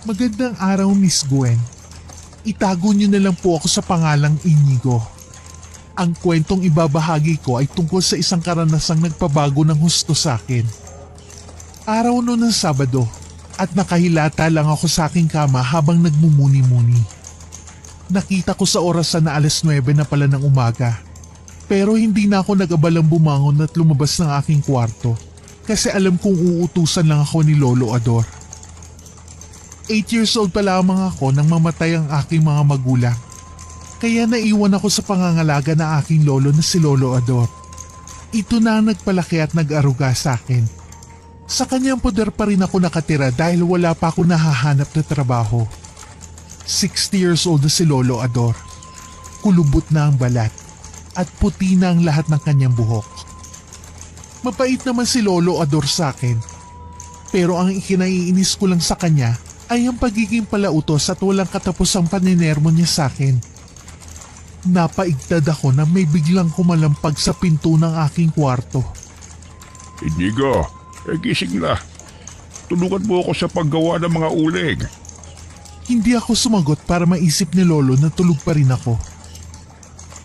Magandang araw, Miss Gwen. Itago niyo na lang po ako sa pangalang Inigo. Ang kwentong ibabahagi ko ay tungkol sa isang karanasang nagpabago ng husto sa akin. Araw noon ng Sabado at nakahilata lang ako sa aking kama habang nagmumuni-muni. Nakita ko sa orasan na 9:00 na pala ng umaga. Pero hindi na ako nag-abalang bumangon at lumabas ng aking kwarto kasi alam kong uutusan lang ako ni Lolo Ador. 8 years old pa lamang ako nang mamatay ang aking mga magulang. Kaya naiwan ako sa pangangalaga ng aking lolo na si Lolo Ador. Ito na ang nagpalaki at nag-aruga sa akin. Sa kanyang poder pa rin ako nakatira dahil wala pa ako nahahanap na trabaho. 60 years old na si Lolo Ador. Kulubot na ang balat at puti na ang lahat ng kanyang buhok. Mapait naman si Lolo Ador sa akin. Pero ang ikinaiinis ko lang sa kanya ay ang pagiging palautos at walang katapusang paninermo niya sa akin. Napaigtad ako na may biglang kumalampag sa pinto ng aking kwarto. Inigo, gising na. Tulungan mo ako sa paggawa ng mga uling. Hindi ako sumagot para maisip ni Lolo na tulog pa rin ako.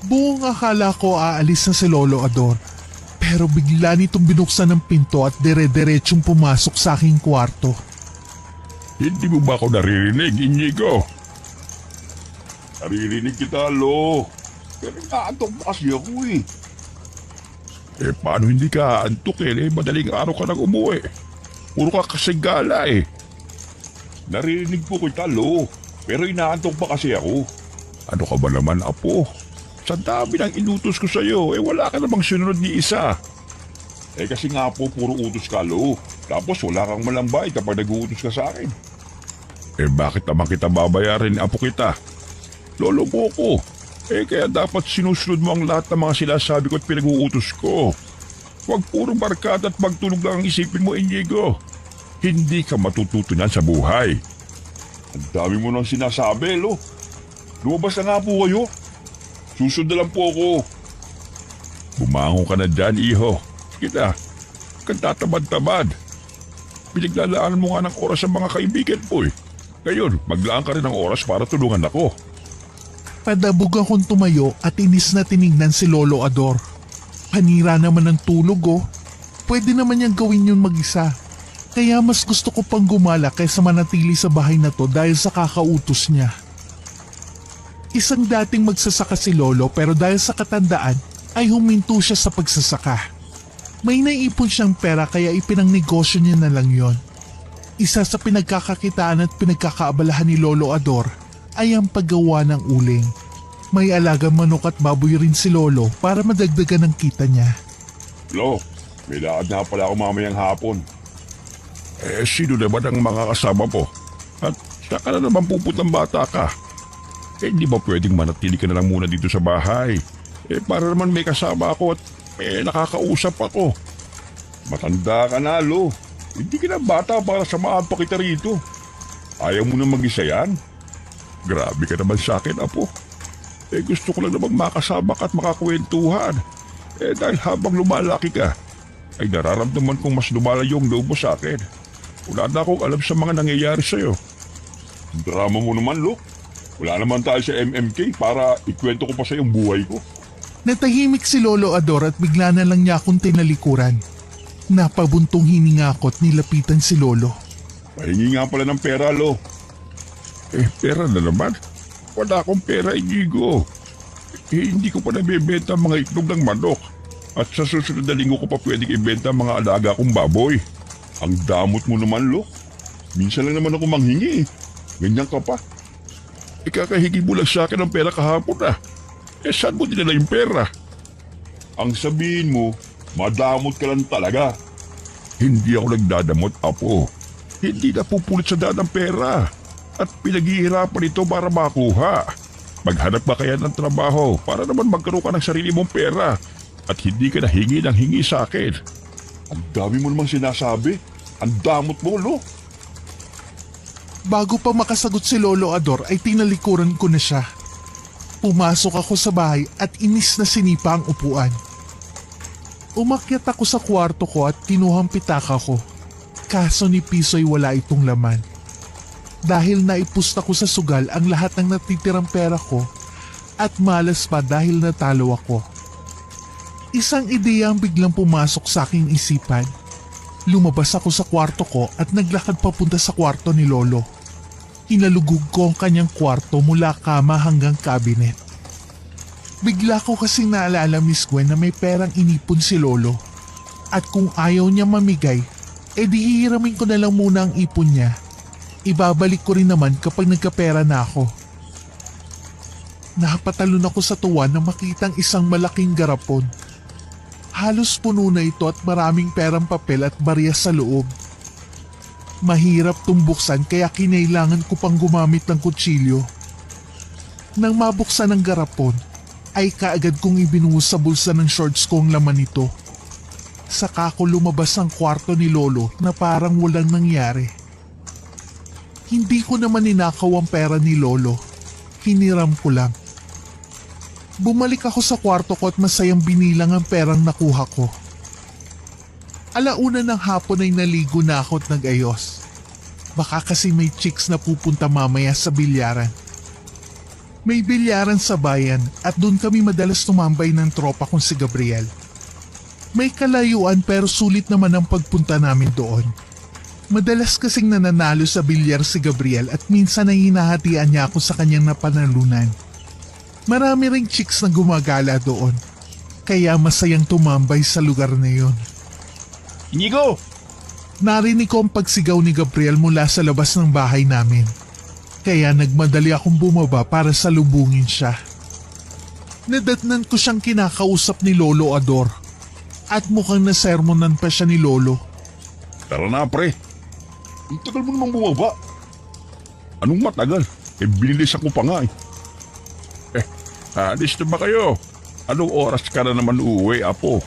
Buong akala ko aalis na si Lolo Ador, pero bigla nitong binuksan ng pinto at dire-diretsong pumasok sa aking kwarto. Hindi mo ba ako naririnig, Inigo? Naririnig kita, Lo. Pero naantok pa kasi ako eh. Paano hindi ka antok madaling araw ka nang umuwi. Puro ka kasing gala eh. Naririnig po kita, Lo. Pero inaantok pa kasi ako. Ano ka ba naman, Apo? Sa dami ng inutos ko sa'yo, wala ka namang sinunod ni isa. Kasi nga po, puro utos ka, Lo. Tapos wala kang malambay kapag nag-uutos ka sa akin. Bakit naman kita babayarin ni Apo kita? Lolo mo ko. Kaya dapat sinusunod mo ang lahat ng mga sinasabi ko at pinag-uutos ko. Huwag puro barkada at magtulog lang ang isipin mo, Inigo. Hindi ka matututunan sa buhay. Ang dami mo nang sinasabi, Lo. Lumabas na nga po kayo. Susunod na lang po ako. Bumangon ka na dyan, Iho. Kita, kang tatamad-tamad. Pinaglalaanan mo nga ng oras sa mga kaibigan po eh. Ngayon, maglaan ka rin ng oras para tulungan ako. Padabog akong tumayo at inis na tinignan si Lolo Ador. Panira naman ng tulog oh. Pwede naman niyang gawin yun mag-isa. Kaya mas gusto ko pang gumala kaysa manatili sa bahay na to dahil sa kakautos niya. Isang dating magsasaka si Lolo pero dahil sa katandaan ay huminto siya sa pagsasaka. May naipon siyang pera kaya ipinangnegosyo niya na lang yon. Isa sa pinagkakakitaan at pinagkakaabalahan ni Lolo Ador ay ang paggawa ng uling. May alagang manok at baboy rin si Lolo para madagdagan ang kita niya. Lo, may lakad na pala ako mamayang hapon. Sino naman ang mga kasama mo? At saka na naman puputang bata ka? Hindi ba pwedeng manatili ka na lang muna dito sa bahay? Para naman may kasama ako at nakakausap ako. Matanda ka na, Lo. Hindi ka na bata para samahan pa kita rito. Ayaw mo na mag-isa yan? Grabe ka naman sa akin, Apo. Gusto ko lang namang makasama ka at makakwentuhan. Dahil habang lumalaki ka, ay nararamdaman kong mas lumalayo ang loob mo sa akin. Wala na akong alam sa mga nangyayari sa'yo. Drama mo naman, Lo. Wala naman tayo sa MMK para ikwento ko pa sa yung buhay ko. Natahimik si Lolo Ador at bigla na lang niya akong tinalikuran. Napabuntong hininga ako at nilapitan si Lolo. Pahingi nga pala ng pera, Lo. Pera na naman? Wala akong pera, Inigo. Hindi ko pa nabibenta ang mga itlog ng manok. At sa susunod na linggo ko pa pwedeng ibenta ang mga alaga kong baboy. Ang damot mo naman, Lo. Minsan lang naman ako manghingi. Ganyan ka pa. Kakahigi mo lang sa akin ng pera kahapon na. Saan mo dinala yung pera? Ang sabihin mo, madamot ka lang talaga. Hindi ako nagdadamot, Apo. Hindi na pupulit sa daan ng pera. At pinaghihirapan ito para makuha. Maghanap ba kaya ng trabaho para naman magkaroon ka ng sarili mong pera at hindi ka na hingi ng hingi sa akin? Ang dami mo namang sinasabi. Ang damot mo, Lo. Bago pa makasagot si Lolo Ador ay tinalikuran ko na siya. Pumasok ako sa bahay at inis na sinipa ang upuan. Umakyat ako sa kwarto ko at kinuhang pitaka ko. Kaso ni piso ay wala itong laman. dahil naipusta ko sa sugal ang lahat ng natitirang pera ko at malas pa dahil natalo ako. Isang ideya ang biglang pumasok sa aking isipan. Lumabas ako sa kwarto ko at naglakad papunta sa kwarto ni Lolo. Hinalugog ko ang kanyang kwarto mula kama hanggang cabinet. Bigla ko kasing naalala, Miss Gwen, na may perang inipon si Lolo. At kung ayaw niya mamigay, edi hihiramin ko na lang muna ang ipon niya. Ibabalik ko rin naman kapag nagkapera na ako. Napatalon ako sa tuwa na makitang isang malaking garapon. Halos puno na ito at maraming perang papel at barya sa loob. Mahirap tumbuksan kaya kinailangan ko pang gumamit ng kutsilyo. Nang mabuksan ang garapon, ay kaagad kong ibinuhos sa bulsa ng shorts ko ang laman nito. Saka ko lumabas ang kwarto ni Lolo na parang walang nangyari. Hindi ko naman ninakaw ang pera ni Lolo. Hiniram ko lang. Bumalik ako sa kwarto ko at masayang binilang ang perang nakuha ko. Alauna ng hapon ay naligo na ako at nag-ayos. Baka kasi may chicks na pupunta mamaya sa bilyaran. May bilyaran sa bayan at doon kami madalas tumambay ng tropa kong si Gabriel. May kalayuan pero sulit naman ang pagpunta namin doon. Madalas kasing nananalo sa bilyar si Gabriel at minsan ay hinahatian niya ako sa kanyang napanalunan. Marami ring chicks na gumagala doon, kaya masayang tumambay sa lugar na yun. Inigo! Narinig ko ang pagsigaw ni Gabriel mula sa labas ng bahay namin. Kaya nagmadali akong bumaba para salubungin siya. Nadatnan ko siyang kinakausap ni Lolo Ador at mukhang nasermonan pa siya ni Lolo. Tara na pre. Ang tagal mo namang bumaba. Anong matagal? Binilisan ko pa nga eh. Alis na ba kayo? Anong oras ka na naman uuwi, Apo?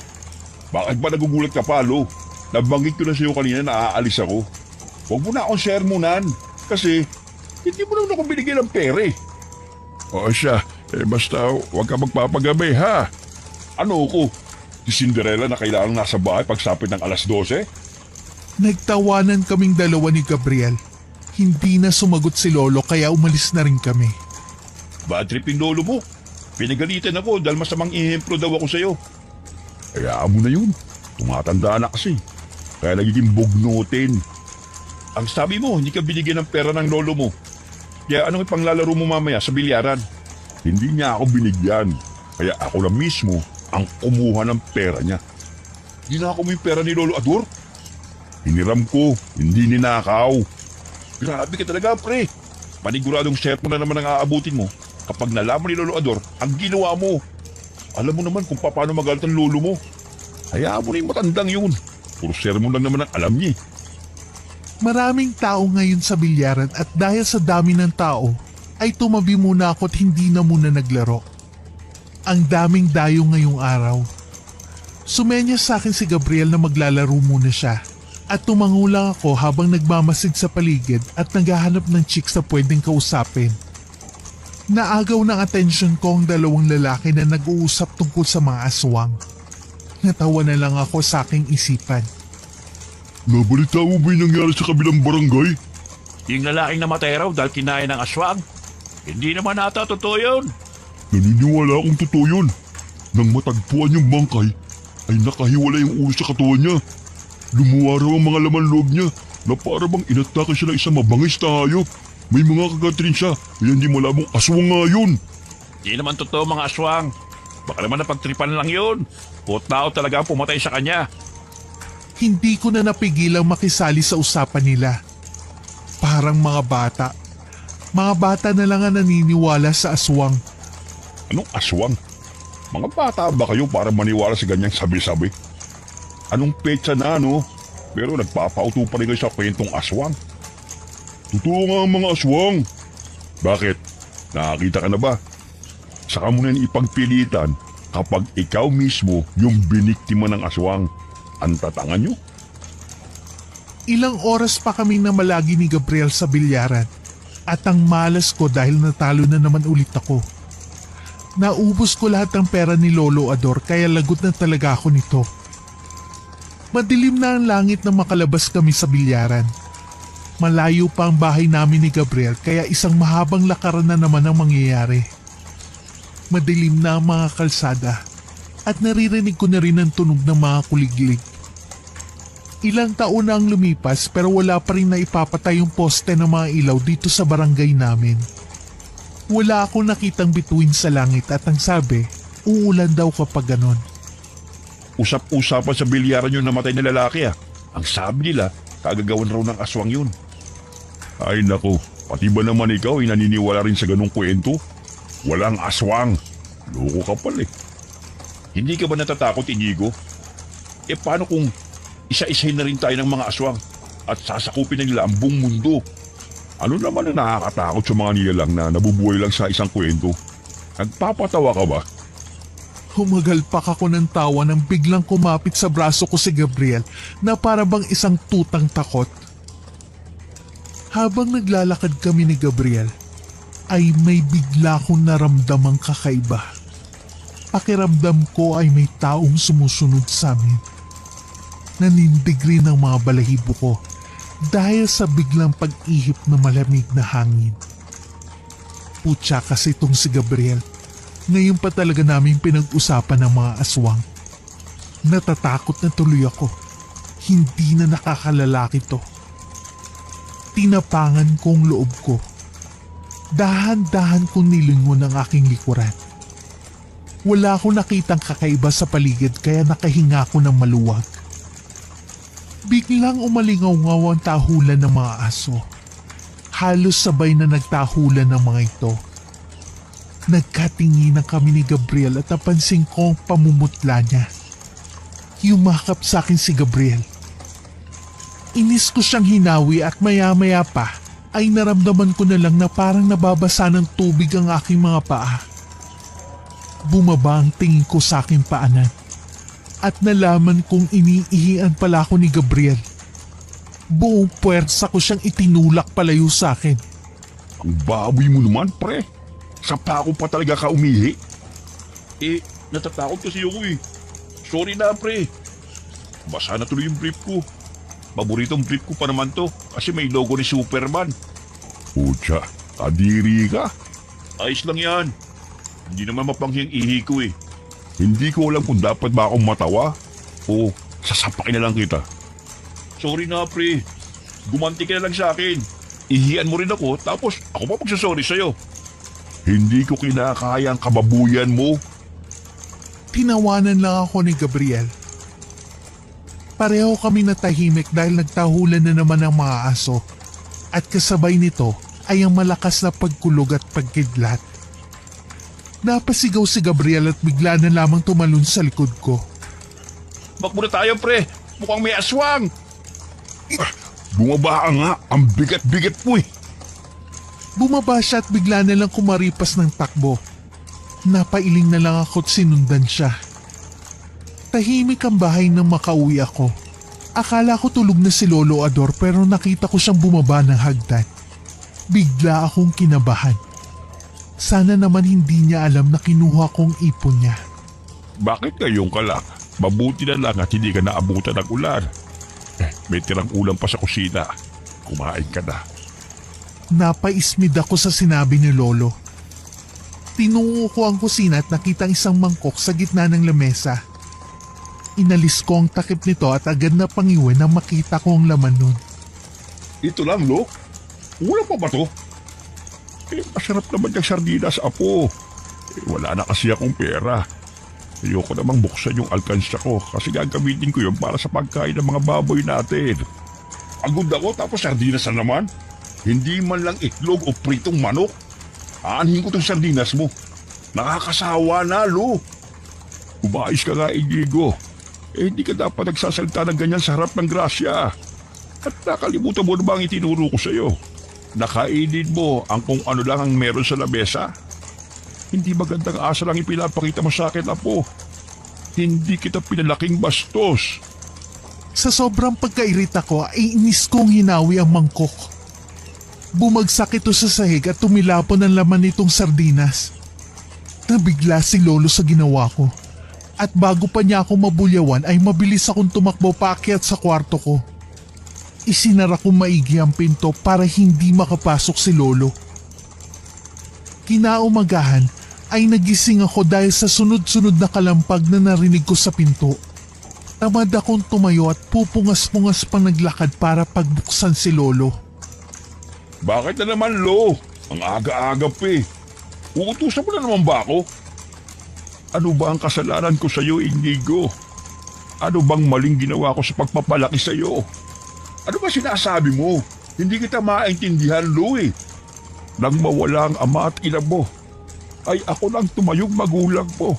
Bakit ba nagugulat ka pa, Lo? Nabanggit ko na sa'yo kanina na aalis ako. Huwag mo na akong sermonan kasi hindi mo naman ako binigyan ng pere. O siya, basta huwag ka magpapagabi ha. Ano ko? Si Cinderella na kailangang nasa bahay pagsapit ng alas 12? Nagtawanan kaming dalawa ni Gabriel. Hindi na sumagot si Lolo kaya umalis na rin kami. Bad trip yung lolo mo. Pinagalitan ako dahil masamang ihemplo daw ako sa'yo. Hayaan mo na yun. Tumatanda na kasi. Kaya nagiging bugnutin. Ang sabi mo, hindi ka binigyan ng pera ng lolo mo. Kaya anong ipanglalaro mo mamaya sa bilyaran? Hindi niya ako binigyan. Kaya ako na mismo ang kumuha ng pera niya. Dinako mo yung pera ni Lolo Ador? Hiniram ko, hindi ninakaw. Grabe ka talaga, pre. Paniguradong share mo na naman ang aabutin mo kapag nalaman ni Lolo Ador ang ginawa mo. Alam mo naman kung paano magalit ang lolo mo. Hayaan mo na yung matandang yun. Puro sermon lang naman ang alam niya. Maraming tao ngayon sa bilyaran at dahil sa dami ng tao, ay tumabi muna ako at hindi na muna naglaro. Ang daming dayo ngayong araw. Sumenyas sa akin si Gabriel na maglalaro muna siya at tumango lang ako habang nagmamasid sa paligid at naghahanap ng chicks na pwedeng kausapin. Naagaw ng atensyon ko ang dalawang lalaki na nag-uusap tungkol sa mga aswang. Natawa na lang ako sa aking isipan. Nabalita mo ba yung nangyari sa kabilang barangay? Yung lalaking namatay raw dahil kinain ng aswang. Hindi naman ata totoo yun. Naniniwala akong totoo yun. Nang matagpuan yung bangkay, ay nakahiwala yung ulo sa katawan niya. Lumuwa raw ang mga laman loob niya na para bang inatake siya ng isang mabangis na hayop. May mga kagat rin siya, kaya hindi malabong aswang nga yun. Hindi naman totoo mga aswang. Baka naman napagtripan lang yun. O tao talaga ang pumatay sa kanya. Hindi ko na napigilang makisali sa usapan nila. Parang mga bata. Mga bata na lang ang naniniwala sa aswang. Anong aswang? Mga bata ba kayo para maniwala sa ganyang sabi-sabi? Anong petsa na no? Pero nagpapauto pa rin kayo sa kwentong aswang. Totoo nga ang mga aswang. Bakit? Nakakita ka na ba? Saka mo na ipagpilitan kapag ikaw mismo yung biniktima ng aswang. Ang tatangan nyo? Ilang oras pa kaming namalagi ni Gabriel sa bilyaran at ang malas ko dahil natalo na naman ulit ako. Naubos ko lahat ng pera ni Lolo Ador kaya lagot na talaga ako nito. Madilim na ang langit nang makalabas kami sa bilyaran. Malayo pa ang bahay namin ni Gabriel kaya isang mahabang lakaran na naman ang mangyayari. Madilim na ang mga kalsada at naririnig ko na rin ang tunog ng mga kuliglig. Ilang taon na ang lumipas pero wala pa rin na ipapatay yung poste ng mga ilaw dito sa barangay namin. Wala akong nakitang bituin sa langit at ang sabi, uulan daw kapag ganon. Usap-usapan sa bilyaran yung namatay na lalaki ah. Ang sabi nila, kagagawan raw ng aswang yun. Ay nako, pati ba naman ikaw ay naniniwala rin sa ganong kwento? Walang aswang. Loko ka pala eh. Hindi ka ba natatakot, Inigo? Paano kung isa-isahin na rin tayo ng mga aswang at sasakupin na nila ang buong mundo? Ano naman ang nakakatakot sa mga nilalang na nabubuhay lang sa isang kwento? Nagpapatawa ka ba? Humagalpak ako ng tawa nang biglang kumapit sa braso ko si Gabriel na para bang isang tutang takot. Habang naglalakad kami ni Gabriel, ay may bigla akong naramdamang kakaiba. Pakiramdam ko ay may taong sumusunod sa amin. Nanindig rin ang mga balahibo ko dahil sa biglang pag-ihip na malamig na hangin. Putya kasi itong si Gabriel. Ngayon pa talaga namin pinag-usapan ng mga aswang. Natatakot na tuloy ako. Hindi na nakakalalaki to. Tinapangan ko ang loob ko. Dahan-dahan kong nilingon ang aking likuran. Wala akong nakitang kakaiba sa paligid kaya nakahinga ko ng maluwag. Biglang umalingaw-ngaw ang tahulan ng mga aso. Halos sabay na nagtahulan ng mga ito. Nagkatinginan kami ni Gabriel at napansin ko ang pamumutla niya. Yumakap sa akin si Gabriel. Inis ko siyang hinawi at maya-maya pa ay naramdaman ko na lang na parang nababasa ng tubig ang aking mga paa. Bumaba ang tingin ko sa aking paanan at nalaman kong iniihian pala ako ni Gabriel. Buong puwersa ko siyang itinulak palayo sa akin. Ang baboy mo naman, pre. Sa pako pa talaga ka umihi. Natatakot kasi ako eh. Sorry na, pre. Basa na tuloy yung brief ko. Paboritong brief ko pa naman to kasi may logo ni Superman. Putya, kadiri ka. Ayos lang yan. Hindi naman mapanghi ang ihi ko eh. Hindi ko alam kung dapat ba akong matawa o sasapakin na lang kita. Sorry na, pre. Gumanti ka na lang sa akin. Ihian mo rin ako tapos ako pa magsasorry sa'yo. Hindi ko kinakaya ang kababuyan mo. Tinawanan lang ako ni Gabriel. Pareho kami natahimik dahil nagtahulan na naman ang mga aso at kasabay nito ay ang malakas na pagkulog at pagkidlat. Napasigaw si Gabriel at bigla na lamang tumalon sa likod ko. Bakbo na tayo, pre. Mukhang may aswang. Bumaba ka nga, ang bigat-bigat mo eh. Bumaba siya at bigla na lang kumaripas ng takbo. Napailing na lang ako at sinundan siya. Tahimik ang bahay nang makauwi ako. Akala ko tulog na si Lolo Ador pero nakita ko siyang bumaba ng hagdan. Bigla akong kinabahan. Sana naman hindi niya alam na kinuha kong ipon niya. Bakit ngayon ka lang? Mabuti na lang at hindi ka naabutan ng ulan. May tirang ulam pa sa kusina. Kumain ka na. Napaismid ako sa sinabi ni Lolo. Tinungo ko ang kusina at nakita isang mangkok sa gitna ng lamesa. Inalis ko ang takip nito at agad na pangiwi nang makita ko ang laman nun. Ito lang, Lo. Ulam pa ba to? Masarap naman yung sardinas, Apo. Wala na kasi akong pera. Ayoko namang buksan yung alkansya ko kasi gagamitin ko yun para sa pagkain ng mga baboy natin. Pagod ako tapos sardinas na naman. Hindi man lang itlog o pritong manok. Aanhin ko tong sardinas mo. Nakakasawa na, Lo. Umayos ka nga, Inigo. Hindi ka dapat nagsasalita ng ganyan sa harap ng grasya. At nakalimutan mo na ba ang itinuro ko sa'yo? Nakainin mo ang kung ano lang ang meron sa lamesa. Hindi magandang asa lang ipinapakita mo sa akin, Apo. Hindi kita pinalaking bastos. Sa sobrang pagkairita ko ay inis kong hinawi ang mangkok. Bumagsak ito sa sahig at tumilapon ang laman nitong sardinas. Nabigla si Lolo sa ginawa ko. At bago pa niya ako mabulyawan ay mabilis akong tumakbo paakyat sa kwarto ko. Isinara ko maigi ang pinto para hindi makapasok si Lolo. Kinaumagahan ay nagising ako dahil sa sunod-sunod na kalampag na narinig ko sa pinto. Tamad akong tumayo at pupungas-pungas pang naglakad para pagbuksan si Lolo. Bakit na naman, Lo? Ang aga-aga pa eh. Uutusan mo na naman ba ako? Ano ba ang kasalanan ko sa'yo, Inigo? Ano bang maling ginawa ko sa pagpapalaki sa'yo? Ano ba sinasabi mo? Hindi kita maintindihan, Lo eh. Nang mawala ang ama at ina mo, ay ako lang tumayong magulang mo.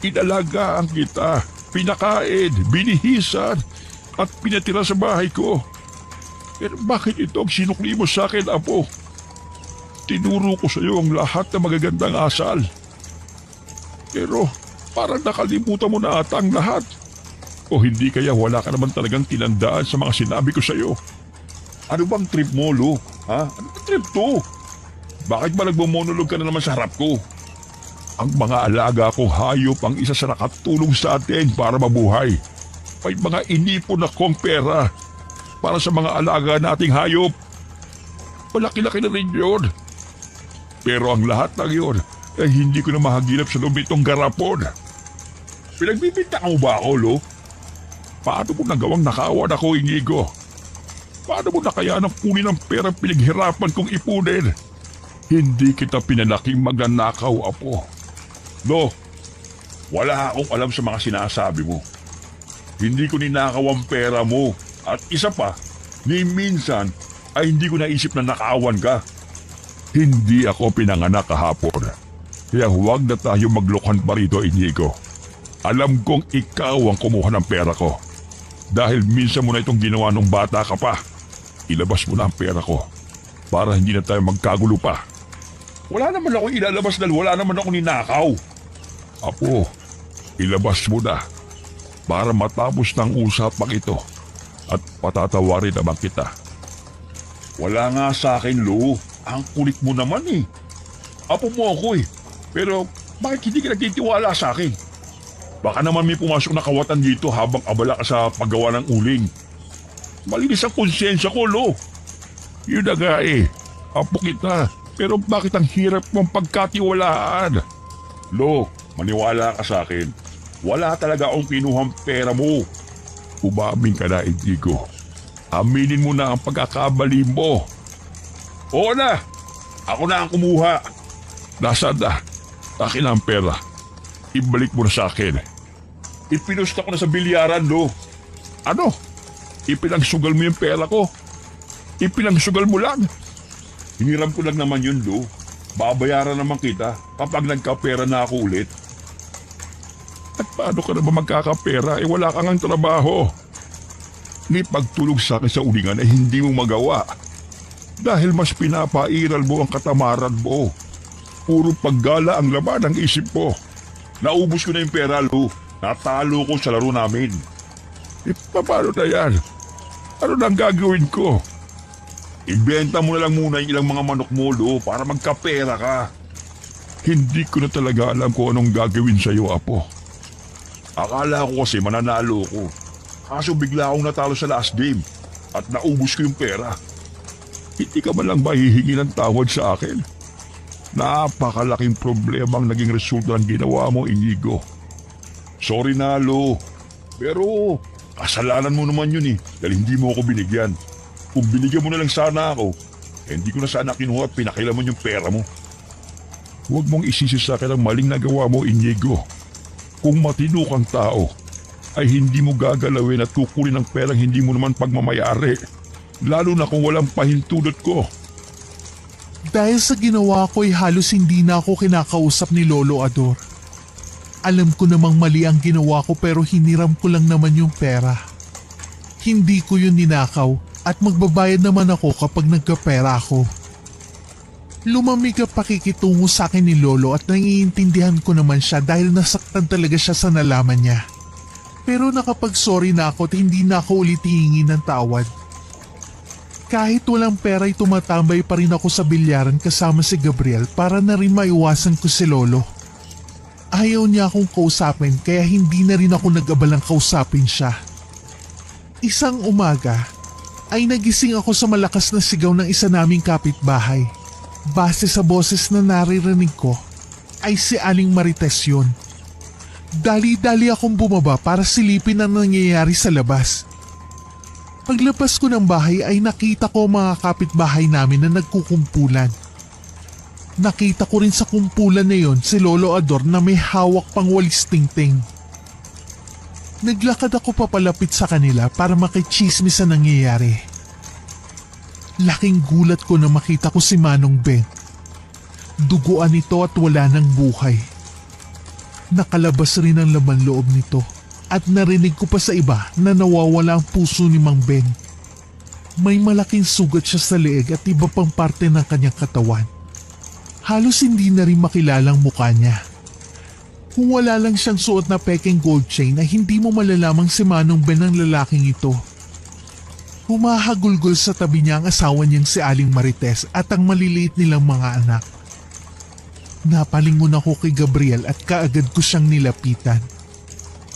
Inalagaan kita, pinakain, binihisan, at pinatira sa bahay ko. Pero bakit ito ang sinukli mo sa akin, Apo? Tinuro ko sa iyo ang lahat ng magagandang asal. Pero parang nakalimutan mo na ata ang lahat. O hindi kaya wala ka naman talagang tinandaan sa mga sinabi ko sa iyo? Ano bang trip mo, Lo? Ha? Ano bang trip to? Bakit ba nagmumonolog ka na naman sa harap ko? Ang mga alaga kong hayop ang isa sa nakatulong sa atin para mabuhay. May mga inipon akong pera para sa mga alaga nating hayop. Malaki-laki na rin yun. Pero ang lahat ng yun ay hindi ko na mahagilap sa loob nitong garapon. Pinagbibinta mo ba ako, Lo? Paano mo nagawang nakawan ako, Inigo? Paano mo nakayanang kunin ang pera pinaghirapan kong ipunin? Hindi kita pinalaking magnanakaw, Apo. Lo, wala akong alam sa mga sinasabi mo. Hindi ko ninakaw ang pera mo. At isa pa, ni minsan ay hindi ko naisip na nakawan ka. Hindi ako pinanganak kahapon. Kaya huwag na tayo maglokhan pa rito, Inigo. Alam kong ikaw ang kumuha ng pera ko. Dahil minsan mo na itong ginawa nung bata ka pa. Ilabas mo na ang pera ko para hindi na tayo magkagulo pa. Wala naman ako ilalabas dahil wala naman ako ninakaw. Apo, ilabas mo na para matapos ng usapang ito at patatawarin naman kita. Wala nga sa akin, Lo. Ang kulit mo naman eh. Apo mo ako eh. Pero bakit hindi ka nagtitiwala sa akin? Baka naman may pumasok na kawatan dito habang abala ka sa paggawa ng uling. Malinis ang konsensya ko, Lo. Yun na nga eh. Apo kita. Pero bakit ang hirap mong pagkatiwalaan? Lo, maniwala ka sa akin. Wala talaga akong kinuhang pera mo. Umamin ka na, Inigo. Aminin mo na ang pagkakabali mo. Oo na. Ako na ang kumuha. Nasaan na? Akin na ang pera. Ibalik mo na sa akin. Ipinusta ko na sa bilyaran, Lo. Ano? Ipinagsugal mo yung pera ko? Ipinagsugal mo lang? Hiniram ko lang naman yun, Lo. Babayaran naman kita kapag nagkapera na ako ulit. At paano ka na ba magkakapera? Wala kang ang trabaho. Ni pagtulog sa akin sa ulingan ay hindi mo magawa. Dahil mas pinapairal mo ang katamaran mo. Puro paggala ang laman ng isip mo. Naubos ko na yung pera, Lo. Natalo ko sa laro namin. Paano na yan? Ano nang gagawin ko? Ibenta mo na lang muna yung ilang mga manok mo, Lo, para magkapera ka. Hindi ko na talaga alam kung anong gagawin sa'yo, Apo. Akala ko kasi mananalo ko. Kaso bigla akong natalo sa last game at naubos ko yung pera. Hindi ka man lang mahihingi ng tawad sa akin. Napakalaking problema ang naging resulta ng ginawa mo, Inigo. Sorry na, Lo. Pero kasalanan mo naman yun eh, dahil hindi mo ako binigyan. Kung binigyan mo na lang sana ako, hindi ko na sana kinuha at pinakilaman yung pera mo. Huwag mong isisi sa akin ang maling nagawa mo, Inigo. Kung matino kang tao, ay hindi mo gagalawin at kukunin ang perang hindi mo naman pagmamayari. Lalo na kung walang pahintulot ko. Dahil sa ginawa ko ay halos hindi na ako kinakausap ni Lolo Ador. Alam ko namang mali ang ginawa ko pero hiniram ko lang naman yung pera. Hindi ko yun ninakaw at magbabayad naman ako kapag nagkapera ako. Lumamig ang pakikitungo sa akin ni Lolo at naiintindihan ko naman siya dahil nasaktan talaga siya sa nalaman niya. Pero nakapag-sorry na ako at hindi na ako ulit hihingi ng tawad. Kahit walang pera ay tumatambay pa rin ako sa bilyaran kasama si Gabriel para na rin maiwasan ko si Lolo. Ayaw niya akong kausapin kaya hindi na rin ako nag-abalang kausapin siya. Isang umaga ay nagising ako sa malakas na sigaw ng isa naming kapitbahay. Base sa boses na naririnig ko, ay si Aling Marites yun. Dali-dali akong bumaba para silipin ang nangyayari sa labas. Paglabas ko ng bahay ay nakita ko mga kapitbahay namin na nagkukumpulan. Nakita ko rin sa kumpulan na yon si Lolo Ador na may hawak pang walis tingting. Naglakad ako papalapit sa kanila para makichismis sa nangyayari. Laking gulat ko na makita ko si Manong Ben. Duguan ito at wala ng buhay. Nakalabas rin ang laman loob nito at narinig ko pa sa iba na nawawala ang puso ni Mang Ben. May malaking sugat siya sa leeg at iba pang parte ng kanyang katawan. Halos hindi na rin makilalang mukha niya. Kung wala lang siyang suot na peking gold chain ay hindi mo malalamang si Manong Ben ang lalaking ito. Humahagulgol sa tabi niya ang asawa niyang si Aling Marites at ang maliliit nilang mga anak. Napalingon ako kay Gabriel at kaagad ko siyang nilapitan.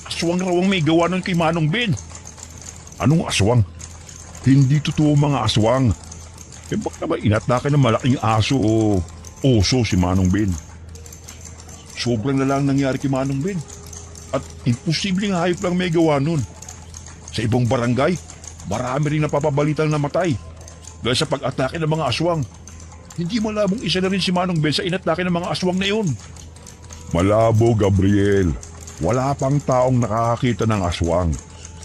Aswang raw ang may gawa nun kay Manong Ben. Anong aswang? Hindi totoo mga aswang. Baka naman inatake ng malaking aso o oso si Manong Ben. Sobrang lalang nangyari kay Manong Ben. At imposibleng hayop lang may gawa nun. Sa ibang barangay, marami rin napapabalitang namatay dahil sa pag-atake ng mga aswang. Hindi malabong isa na rin si Manong Ben sa inatake ng mga aswang na yun. Malabo, Gabriel. Wala pang taong nakakakita ng aswang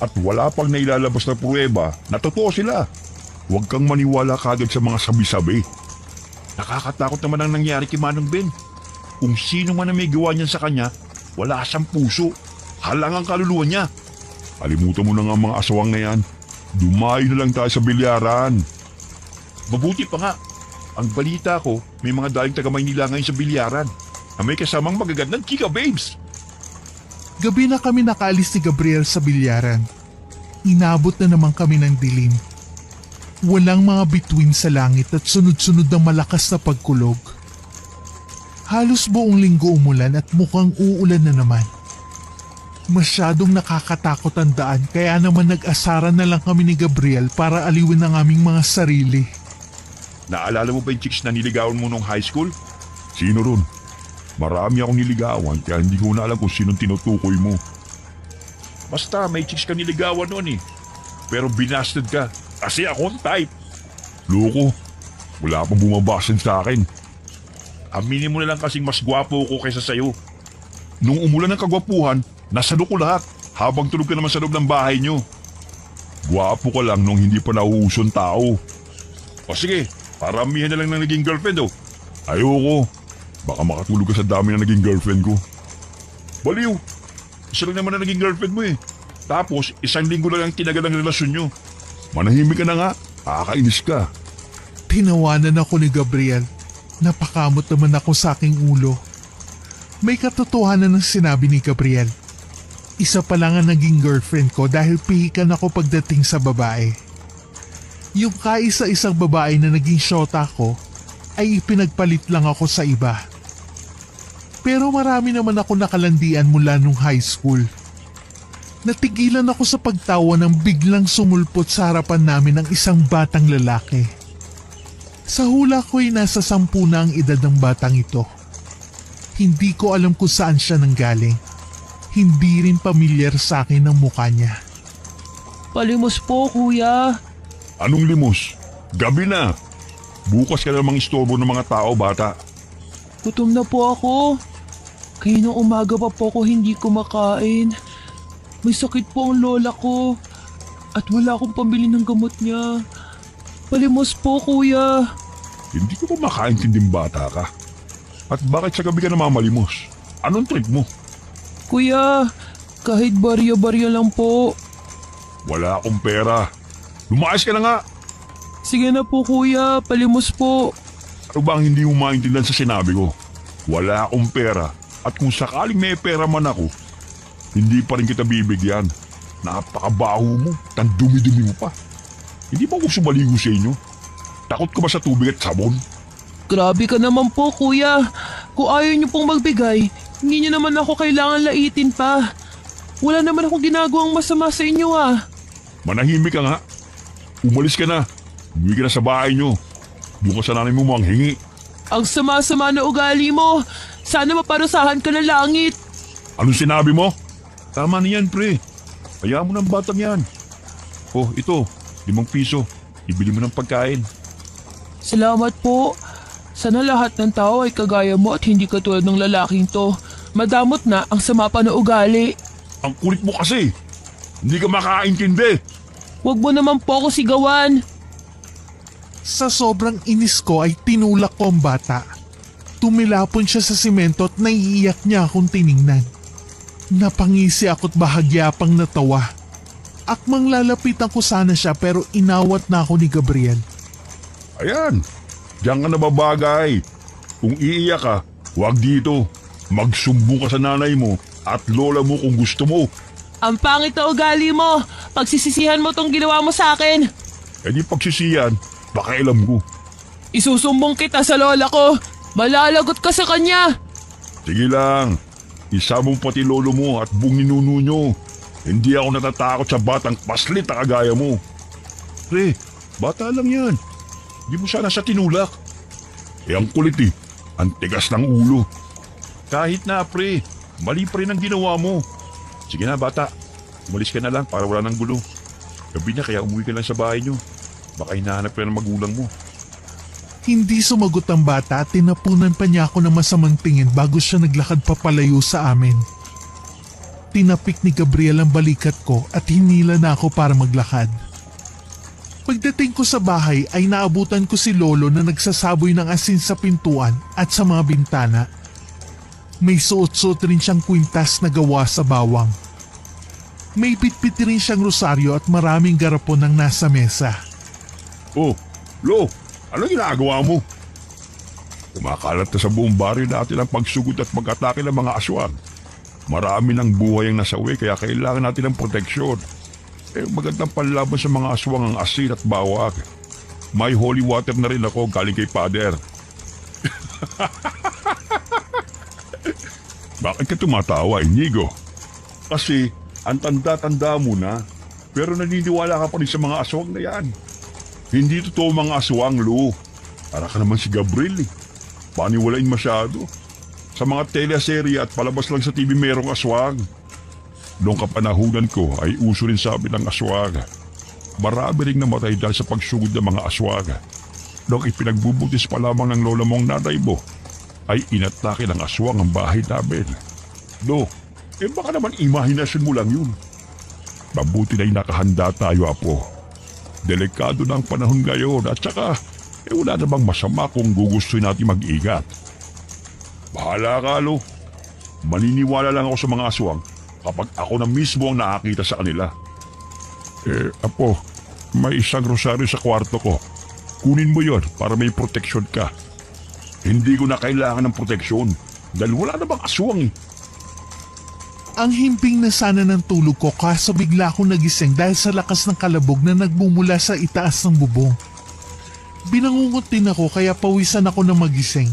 at wala pang nailalabas na pruweba na totoo sila. Huwag kang maniwala kagad sa mga sabi-sabi. Nakakatakot naman ang nangyari kay Manong Ben. Kung sino man na may gawa niyan sa kanya, wala siyang puso. Halang ang kaluluwa niya. Kalimutan mo na nga mga aswang na yan. Dumayo na lang tayo sa bilyaran. Mabuti pa nga. Ang balita ko, may mga daling taga Maynila ngayon sa bilyaran na may kasamang magagandang chika babes. Gabi na kami nakaalis ni Gabriel sa bilyaran. Inabot na naman kami ng dilim. Walang mga bituin sa langit at sunod-sunod ng malakas na pagkulog. Halos buong linggo umulan at mukhang uulan na naman. Masyadong nakakatakot ang daan kaya naman nag-asara na lang kami ni Gabriel para aliwin ang aming mga sarili. Naalala mo ba yung chicks na niligawan mo nung high school? Sino ron? Marami akong niligawan kaya hindi ko na alam kung sinong tinutukoy mo. Basta may chicks ka niligawan noon eh. Pero binasted ka kasi ako ang type. Loko, wala pang bumabasan sa akin. Aminin mo na lang kasing mas gwapo ko kaysa sayo. Nung umulan ng kagwapuhan, nasalo ko lahat habang tulog ka naman sa loob ng bahay nyo. Gwapo ka lang nung hindi pa nauusong tao. O sige, paramihan na lang ng naging girlfriend oh. Ayoko. Baka makatulog ka sa dami na naging girlfriend ko. Baliw, isa lang naman na naging girlfriend mo eh. Tapos, 1 linggo lang ang tinagal ng relasyon nyo. Manahimik ka na nga, kakainis ka. Tinawanan ako ni Gabriel. Napakamot naman ako sa aking ulo. May katotohanan ng sinabi ni Gabriel. Isa pa lang ang naging girlfriend ko dahil pihikan ako pagdating sa babae. Yung kaisa-isang babae na naging syota ko ay ipinagpalit lang ako sa iba. Pero marami naman ako nakalandian mula nung high school. Natigilan ako sa pagtawa nang biglang sumulpot sa harapan namin ang isang batang lalaki. Sa hula ko'y nasa 10 na ang edad ng batang ito. Hindi ko alam kung saan siya nanggaling. Hindi rin pamilyar sa akin ang mukha niya. Palimos po, kuya. Anong limos? Gabi na. Bukas ka namang istorbo ng mga tao, bata. Gutom na po ako. Kaya nung umaga pa po ako hindi kumakain. May sakit po ang lola ko. At wala akong pambili ng gamot niya. Palimos po, kuya. Hindi ko pa makaintinding bata ka. At bakit sa gabi ka namamalimos? Anong trip mo? Kuya, kahit barya-barya lang po. Wala akong pera. Lumayas ka na nga. Sige na po, kuya. Palimos po. Ano ba ang hindi mo maintindihan sa sinabi ko? Wala akong pera. At kung sakaling may pera man ako, hindi pa rin kita bibigyan. Napakabaho mo. Tan dumi-dumi mo pa. Hindi ba gusto maligo sa inyo? Takot ka ba sa tubig at sabon? Grabe ka naman po, kuya. Kung ayaw niyo pong magbigay, hindi niyo naman ako kailangan laitin pa. Wala naman akong ginagawang masama sa inyo ah. Manahimik ka nga. Umalis ka na. Umuwi ka na sa bahay nyo. Doon ka sa nanay mo manghingi. Ang sama-sama na ugali mo. Sana maparusahan ka ng langit. Anong sinabi mo? Tama na yan, pre. Hayaan mo ng batang yan. Oh, ito. 5 piso. Ibili mo ng pagkain. Salamat po. Sana lahat ng tao ay kagaya mo at hindi katulad ng lalaking to. Madamot na ang sama pa na ugali. Ang kulit mo kasi. Hindi ka makaintindi. Huwag mo naman po ako sigawan. Sa sobrang inis ko ay tinulak ko ang bata. Tumilapon siya sa simento at naiiyak niya akong tiningnan. Napangisi ako't bahagya pang natawa. Akmang lalapitan ko sana siya pero inawat na ako ni Gabriel. Ayan. Diyan ka nababagay. Kung iiyak ka, huwag dito. Magsumbong ka sa nanay mo at lola mo kung gusto mo. Ang pangit na ugali mo. Pagsisisihan mo tong ginawa mo sa akin. E di pagsisiyan, pakialam ko. Isusumbong kita sa lola ko. Malalagot ka sa kanya. Sige lang. Isabong pati lolo mo at buong ninuno nyo. Hindi ako natatakot sa batang paslit na kagaya mo. Pre, bata lang yan. Di mo sana sa tinulak. Eh ang kulit eh. Ang tigas ng ulo. Kahit na pre, mali pa rin ang ginawa mo. Sige na bata, umalis ka na lang para wala ng gulo. Gabi na kaya umuwi ka lang sa bahay nyo. Baka hinahanap ka ng magulang mo. Hindi sumagot ang bata at tinapunan pa niya ako ng masamang tingin bago siya naglakad papalayo sa amin. Tinapik ni Gabriel ang balikat ko at hinila na ako para maglakad. Pagdating ko sa bahay ay naabutan ko si Lolo na nagsasaboy ng asin sa pintuan at sa mga bintana. May suot-suot rin siyang kwintas na gawa sa bawang. May bitbit rin siyang rosaryo at maraming garapon ang nasa mesa. Oh, Lo, ano ginagawa mo? Kumakalat na sa buong baryo natin ang pagsugod at pag-atake ng mga aswang. Marami ng buhay ang nasawi kaya kailangan natin ng proteksyon. Eh magandang panlaban sa mga aswang ang asin at bawang. May holy water na rin ako galing kay Father. Bakit ka tumatawa, Inigo? Kasi ang tanda-tanda mo na pero naniniwala ka pa rin sa mga aswang na yan. Hindi totoo mga aswang, Lo. Para ka naman si Gabriel eh. Paniwalain masyado. Sa mga teleserye at palabas lang sa TV merong aswang. Noong kapanahunan ko ay uso rin sa amin ng aswang. Marami ring namatay dahil sa pagsugod ng mga aswang. Noong ipinagbubuntis pa lamang ng lola mong nanay mo, ay inatake ng aswang ang bahay namin. Lo, baka naman imahinasyon mo lang yun. Mabuti na'y nakahanda tayo, Apo. Delikado na ang panahon ngayon at saka wala namang masama kung gugustuhin natin mag-ingat. Bahala ka, Lo. Maniniwala lang ako sa mga aswang kapag ako na mismo ang nakakita sa kanila. Apo, may isang rosaryo sa kwarto ko. Kunin mo yon para may proteksyon ka. Hindi ko na kailangan ng proteksyon dahil wala na bang aswang eh. Ang himping na sana ng tulog ko kaso bigla akong nagising dahil sa lakas ng kalabog na nagmumula sa itaas ng bubong. Binangungot din ako kaya pawisan ako na magising.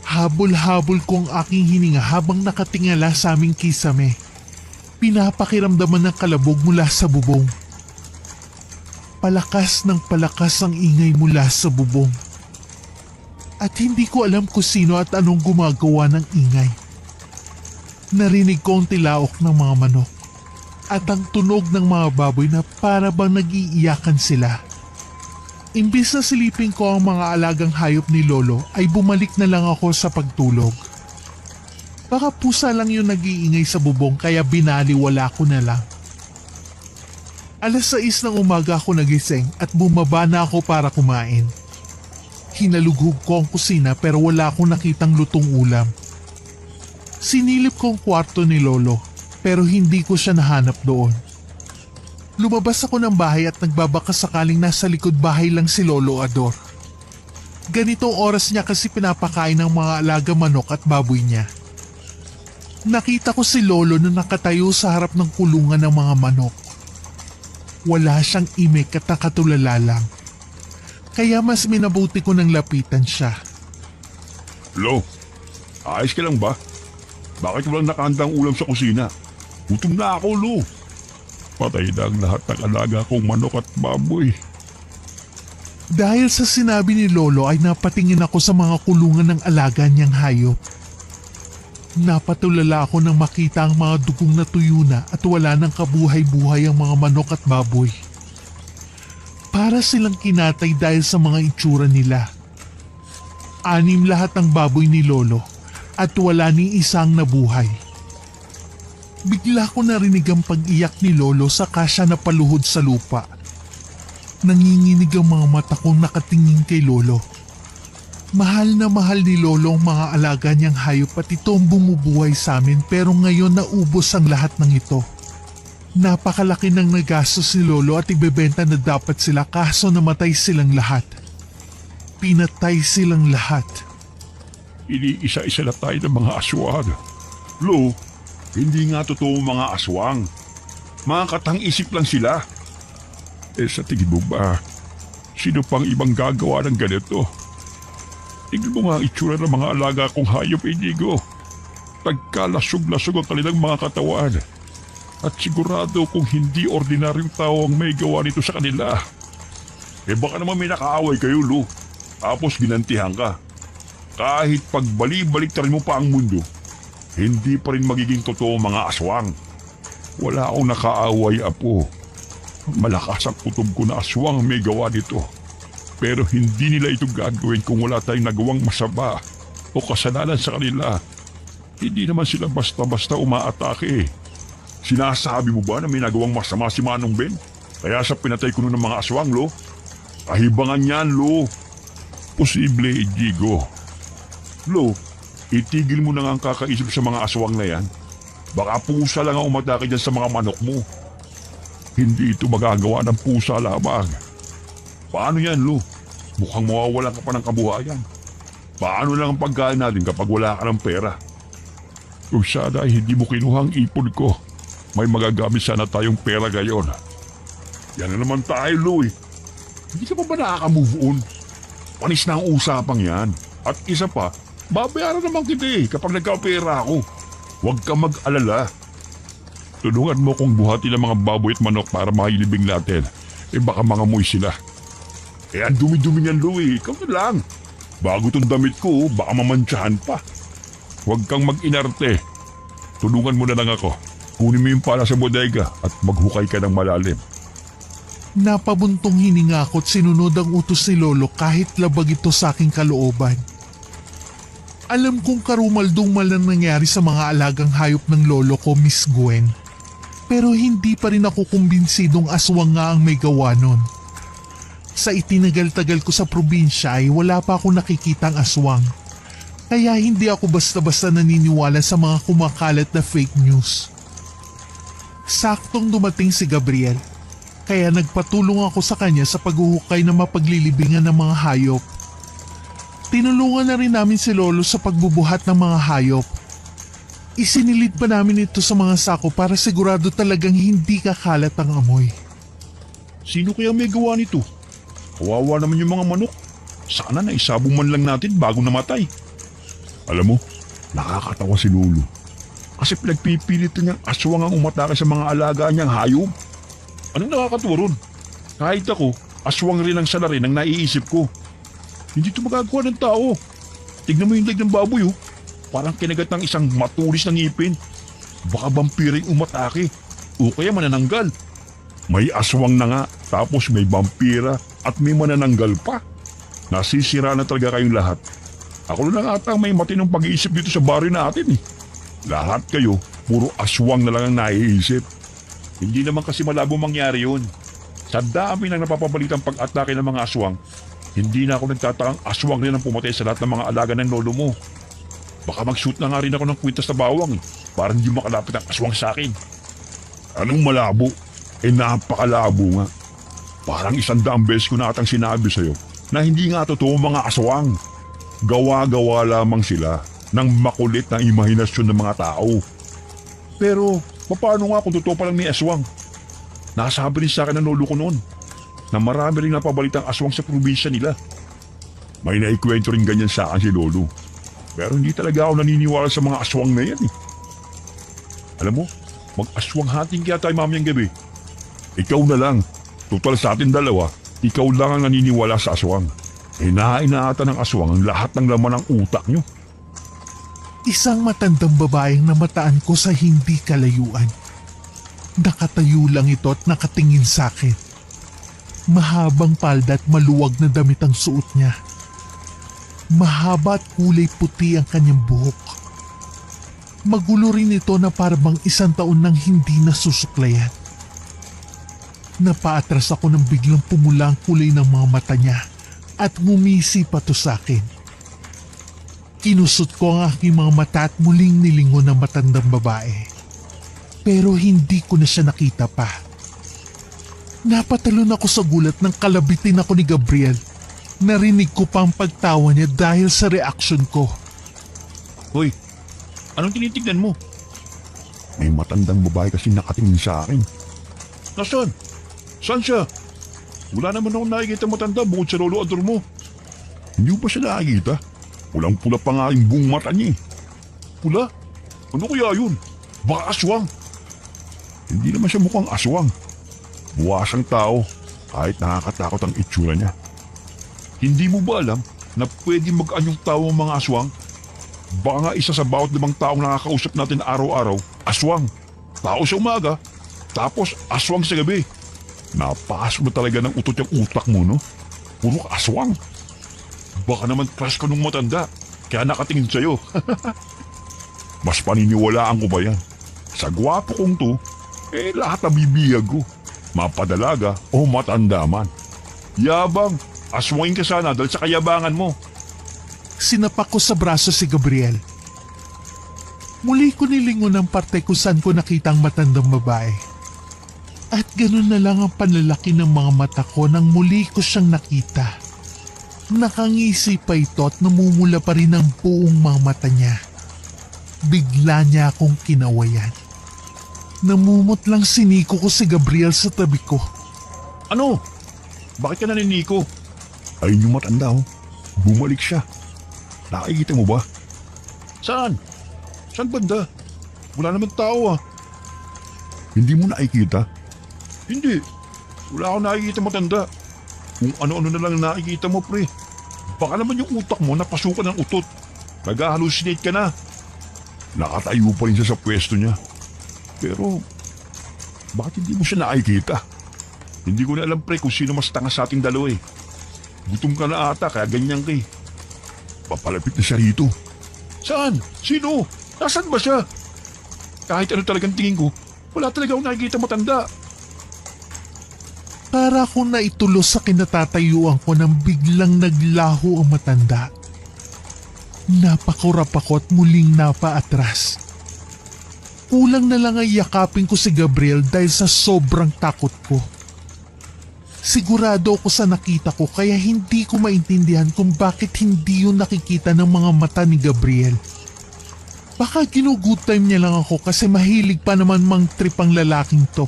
Habol-habol ko ang aking hininga habang nakatingala sa aming kisame. Pinapakiramdaman ng kalabog mula sa bubong. Palakas ng palakas ang ingay mula sa bubong. At hindi ko alam kung sino at anong gumagawa ng ingay. Narinig ko ang tilaok ng mga manok at ang tunog ng mga baboy na para bang nag-iiyakan sila. Imbis na silipin ko ang mga alagang hayop ni Lolo ay bumalik na lang ako sa pagtulog. Baka pusa lang yung nag-iingay sa bubong kaya binaliwala ko na lang. 6:00 ng umaga ako nagising at bumaba na ako para kumain. Hinalughog ko ang kusina pero wala akong nakitang lutong ulam. Sinilip ko ang kwarto ni Lolo pero hindi ko siya nahanap doon. Lumabas ako ng bahay at nagbabaka sakaling nasa likod bahay lang si Lolo Ador. Ganitong oras niya kasi pinapakain ng mga alaga manok at baboy niya. Nakita ko si Lolo na nakatayo sa harap ng kulungan ng mga manok. Wala siyang imik at nakatulala lang. Kaya mas minabuti ko nang lapitan siya. Lo, ayos ka lang ba? Bakit walang nakahandang ulam sa kusina? Gutom na ako, Lo. Patay na ang lahat ng alaga kong manok at baboy. Dahil sa sinabi ni Lolo ay napatingin ako sa mga kulungan ng alaga niyang hayop. Napatulala ako nang makita ang mga dugong na tuyo na at wala ng kabuhay-buhay ang mga manok at baboy. Para silang kinatay dahil sa mga itsura nila. 6 lahat ang baboy ni Lolo at wala ni isang nabuhay. Bigla ko narinig ang pag-iyak ni Lolo saka siya napaluhod sa lupa. Nanginginig ang mga mata kong nakatingin kay Lolo. Mahal na mahal ni Lolo ang mga alaga niyang hayop at ito ang bumubuhay sa amin pero ngayon naubos ang lahat ng ito. Napakalaki ng nagastos ni Lolo at ibebenta na dapat sila kaso namatay silang lahat. Pinatay silang lahat. Iniisa-isa na tayo ng mga aswang. Lo, hindi nga totoo mga aswang. Mga katang-isip lang sila. Sa tingin mo ba, sino pang ibang gagawa ng ganito? Tingnan mo nga ang itsura ng mga alaga kong hayop, Inigo. Nagkalasog-lasog ang kanilang mga katawan. At sigurado kung hindi ordinaryong tao ang may gawa nito sa kanila. Baka naman may nakaaway kayo, Lo. Tapos ginantihan ka. Kahit pagbali-baliktarin mo pa ang mundo, hindi pa rin magiging totoo mga aswang. Wala akong nakaaway, Apo. Malakas ang kutob ko na aswang may gawa nito. Pero hindi nila ito gagawin kung wala tayong nagawang masama o kasalanan sa kanila. Hindi naman sila basta-basta umaatake. Sinasabi mo ba na may nagawang masama si Manong Ben? Kaya sa pinatay ko ng mga aswang, Lo? Kahibangan yan, Lo. Posible, Inigo. Lo, itigil mo na nga ang kakaisip sa mga aswang na yan. Baka pusa lang ang umatake dyan sa mga manok mo. Hindi ito magagawa ng pusa lamang. Paano yan, Lo? Mukhang mawawalan ka pa ng kabuhayan. Paano lang ang pagkain natin kapag wala ka ng pera? Kung sana ay hindi mo kinuha ang ipon ko, may magagamit sana tayong pera ngayon. Yan na naman tayo, Lo. Hindi ka pa ba nakaka-move on? Panis na ang usapang yan. At isa pa, babayaran naman kita kapag nagka-pera ako. Huwag ka mag-alala. Tulungan mo kong buhatin ang mga baboy at manok para makilibing natin. Baka mga moy sila. Ang dumi-dumi niyan, Louie. Ikaw na lang. Bago tong damit ko, baka mamantsahan pa. Huwag kang mag-inarte. Tulungan mo na lang ako. Kunin mo yung pala sa bodega at maghukay ka ng malalim. Napabuntong hininga ako at sinunod ang utos ni Lolo kahit labag ito sa aking kalooban. Alam kong karumaldumal ang nangyari sa mga alagang hayop ng lolo ko, Miss Gwen. Pero hindi pa rin ako kumbinsidong aswang nga ang may gawa nun. Sa itinagal-tagal ko sa probinsya ay wala pa ako nakikitang aswang. Kaya hindi ako basta-basta naniniwala sa mga kumakalat na fake news. Saktong dumating si Gabriel. Kaya nagpatulong ako sa kanya sa paghuhukay na mapaglilibingan ng mga hayop. Tinulungan na rin namin si Lolo sa pagbubuhat ng mga hayop. Isinilid pa namin ito sa mga sako para sigurado talagang hindi kakalat ang amoy. Sino kaya may gawa nito? Kawawa naman yung mga manok. Sana na isabong man lang natin bago namatay. Alam mo, nakakatawa si Lolo. Kasi pinagpipilit niyang aswang ang umatake sa mga alaga niyang hayop. Anong nakakatuwa ron? Kahit ako, aswang rin ang salarin ang naiisip ko. Hindi ito magagawa ng tao. Tignan mo yung leg ng baboy, oh. Parang kinagat ng isang matulis na ngipin. Baka vampiring umatake o kaya manananggal. May aswang na nga, tapos may vampira at may manananggal pa. Nasisira na talaga kayong lahat. Ako na ata may matinong pag-iisip dito sa baryo natin eh. Lahat kayo, puro aswang na lang ang naiisip. Hindi naman kasi malabo mangyari yun. Sa dami ng napapabalitang pag-atake ng mga aswang, hindi na ako nagtatakang aswang rin ang pumatay sa lahat ng mga alaga ng lolo mo. Baka mag-shoot na nga rin ako ng kwintas na bawang para hindi makalapit ang aswang sa akin. Anong malabo? Napakalabo nga. Parang 100 beses ko na atang sinabi sa'yo na hindi nga totoo mga aswang. Gawa-gawa lamang sila ng makulit na imahinasyon ng mga tao. Pero paano nga kung totoo palang may aswang? Nasabi rin sa akin ng lolo ko noon na marami rin napabalitang aswang sa probinsya nila. May naikwento rin ganyan sa akin si lolo. Pero hindi talaga ako naniniwala sa mga aswang na yan eh. Alam mo, mag-aswang hunting kaya tayo mamayang gabi. Ikaw na lang. Total sa atin dalawa, ikaw lang ang naniniwala sa aswang. Hinahain na ata ng aswang ang lahat ng laman ng utak nyo. Isang matandang babaeng namataan ko sa hindi kalayuan. Nakatayo lang ito at nakatingin sa akin. Mahabang palda at maluwag na damit ang suot niya. Mahaba at kulay puti ang kanyang buhok. Magulo rin ito na parang 1 taon nang hindi nasusuklayan. Napaatras ako nang biglang pumula ang kulay ng mga mata niya at ngumisi pa to sa akin. Kinusot ko ang aking mga mata at muling nilingon ng matandang babae. Pero hindi ko na siya nakita pa. Napatalon ako sa gulat nang kalabitin ako ni Gabriel. Narinig ko pa ang pagtawa niya dahil sa reaksyon ko. Hoy, anong tinitignan mo? May matandang babae kasi nakatingin sa akin. Nasaan? Saan siya? Wala naman akong nakikita matanda bukod sa lolo ador mo. Hindi mo ba siya nakikita? Pulang-pula pa nga yung buong mata niya eh. Pula? Ano kaya yun? Baka aswang. Hindi naman siya mukhang aswang. Buwasang tao kahit nakakatakot ang itsura niya. Hindi mo ba alam na pwede mag-anyong tao ang mga aswang? Baka nga isa sa bawat 5 taong nakakausap natin araw-araw, aswang. Tao sa umaga, tapos aswang sa gabi. Napaas mo talaga ng utot yung utak mo, no? Puro aswang. Baka naman crush ka nung matanda, kaya nakatingin sa'yo. Mas paniniwalaan ko ba yan? Sa gwapo kong to, lahat na bibiyag ko. Mapadalaga o matanda man. Yabang, aswangin ka sana dahil sa kayabangan mo. Sinapak ko sa braso si Gabriel. Muli ko nilingon ang parte kung saan ko nakita ang matandang babae. At ganun na lang ang panlalaki ng mga mata ko nang muli ko siyang nakita. Nakangisi pa ito at namumula pa rin ang buong mga mata niya. Bigla niya akong kinawayan. Namumot lang siniko ko si Gabriel sa tabi ko. Ano? Bakit ka naniniko? Ayun yung matanda oh. Bumalik siya. Nakikita mo ba? Saan? Saan banda? Wala naman tao ah. Hindi mo nakikita? Hindi. Wala akong nakikita matanda. Kung ano-ano na lang nakikita mo pre. Baka naman yung utak mo napasukan ng utot. Nag-hallucinate ka na. Nakatayo pa rin siya sa pwesto niya. Pero, bakit hindi mo siya nakikita? Hindi ko na alam pre kung sino mas tanga sa ating dalawa eh. Gutom ka na ata kaya ganyan ka eh. Papalapit na siya rito. Saan? Sino? Nasaan ba siya? Kahit ano talagang tingin ko, wala talaga akong nakikita matanda. Para akong naitulos sa kinatatayuan ko nang biglang naglaho ang matanda. Napakurap ako at muling napaatras. Kulang na lang ay yakapin ko si Gabriel dahil sa sobrang takot ko. Sigurado ako sa nakita ko kaya hindi ko maintindihan kung bakit hindi yun nakikita ng mga mata ni Gabriel. Baka ginugood time niya lang ako kasi mahilig pa naman mang trip ang lalaking to.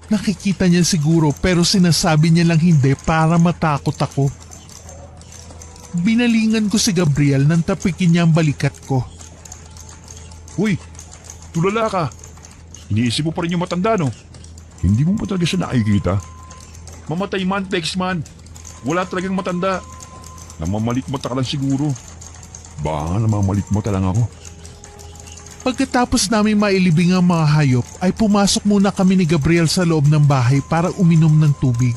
Nakikita niya siguro pero sinasabi niya lang hindi para matakot ako. Binalingan ko si Gabriel nang tapikin niya ang balikat ko. Uy, tulala ka. Iniisip mo pa rin yung matanda no? Hindi mo pa talaga siya nakikita? Mamatay man, text man. Wala talagang matanda. Namamalikmata ka lang siguro. Baka namamalikmata lang ako. Pagkatapos namin mailibing ang mga hayop ay pumasok muna kami ni Gabriel sa loob ng bahay para uminom ng tubig.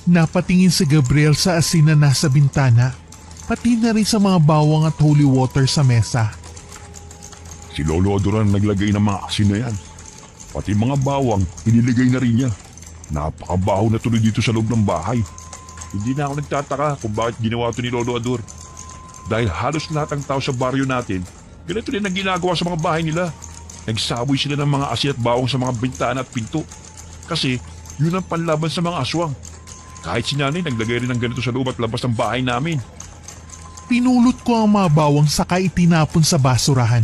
Napatingin si Gabriel sa asin na nasa bintana, pati na rin sa mga bawang at holy water sa mesa. Si Lolo Adoran naglagay ng mga asin na yan. Pati mga bawang, iniligay na rin niya. Napakabaho na tuloy dito sa loob ng bahay. Hindi na ako nagtataka kung bakit ginawa ito ni Lolo Ador. Dahil halos lahat ng tao sa baryo natin, ganito rin ang ginagawa sa mga bahay nila. Nagsaboy sila ng mga asin at bawang sa mga bintana at pinto. Kasi yun ang panlaban sa mga aswang. Kahit si nanay naglagay rin ng ganito sa loob at labas ng bahay namin. Pinulot ko ang mga bawang saka itinapon sa basurahan.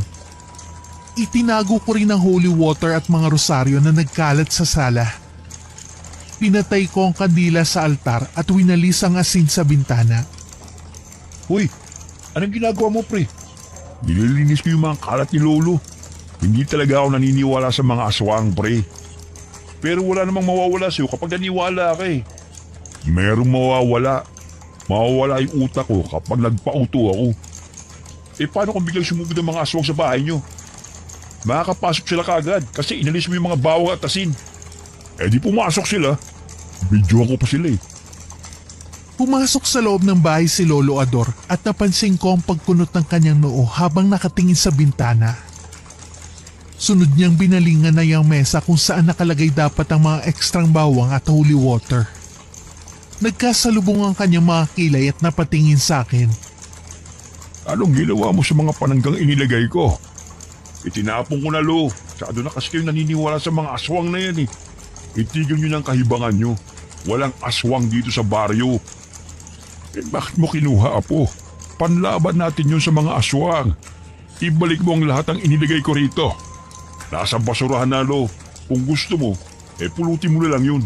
Itinago ko rin ang holy water at mga rosaryo na nagkalat sa sala. Pinatay ko ang kandila sa altar at winalis ang asin sa bintana. Hoy, anong ginagawa mo pre? Nililinis ko yung mga kalat ni Lolo. Hindi talaga ako naniniwala sa mga aswang pre. Pero wala namang mawawala sa'yo kapag naniwala ka eh. Merong mawawala. Mawawala yung utak ko kapag nagpauto ako. Eh paano kung biglang sumugod ang mga aswang sa bahay nyo? Makakapasok sila kaagad kasi inalis mo yung mga bawang at asin. Eh di pumasok sila. Videoan ko pa sila eh. Pumasok sa loob ng bahay si Lolo Ador at napansin ko ang pagkunot ng kanyang noo habang nakatingin sa bintana. Sunod niyang binalingan na yung mesa kung saan nakalagay dapat ang mga ekstrang bawang at holy water. Nagkasalubong ang kanyang mga kilay at napatingin sa akin. Anong ginawa mo sa mga pananggang inilagay ko? Itinapon ko na lo. Sado na kasi kayo naniniwala sa mga aswang na yan eh. Itigil nyo ng kahibangan nyo. Walang aswang dito sa baryo. Eh bakit mo kinuha, Apo? Panlaban natin yun sa mga aswang. Ibalik mo ang lahat ng inilagay ko rito. Nasa basurahan na lo. Kung gusto mo, pulutin mo na lang yun.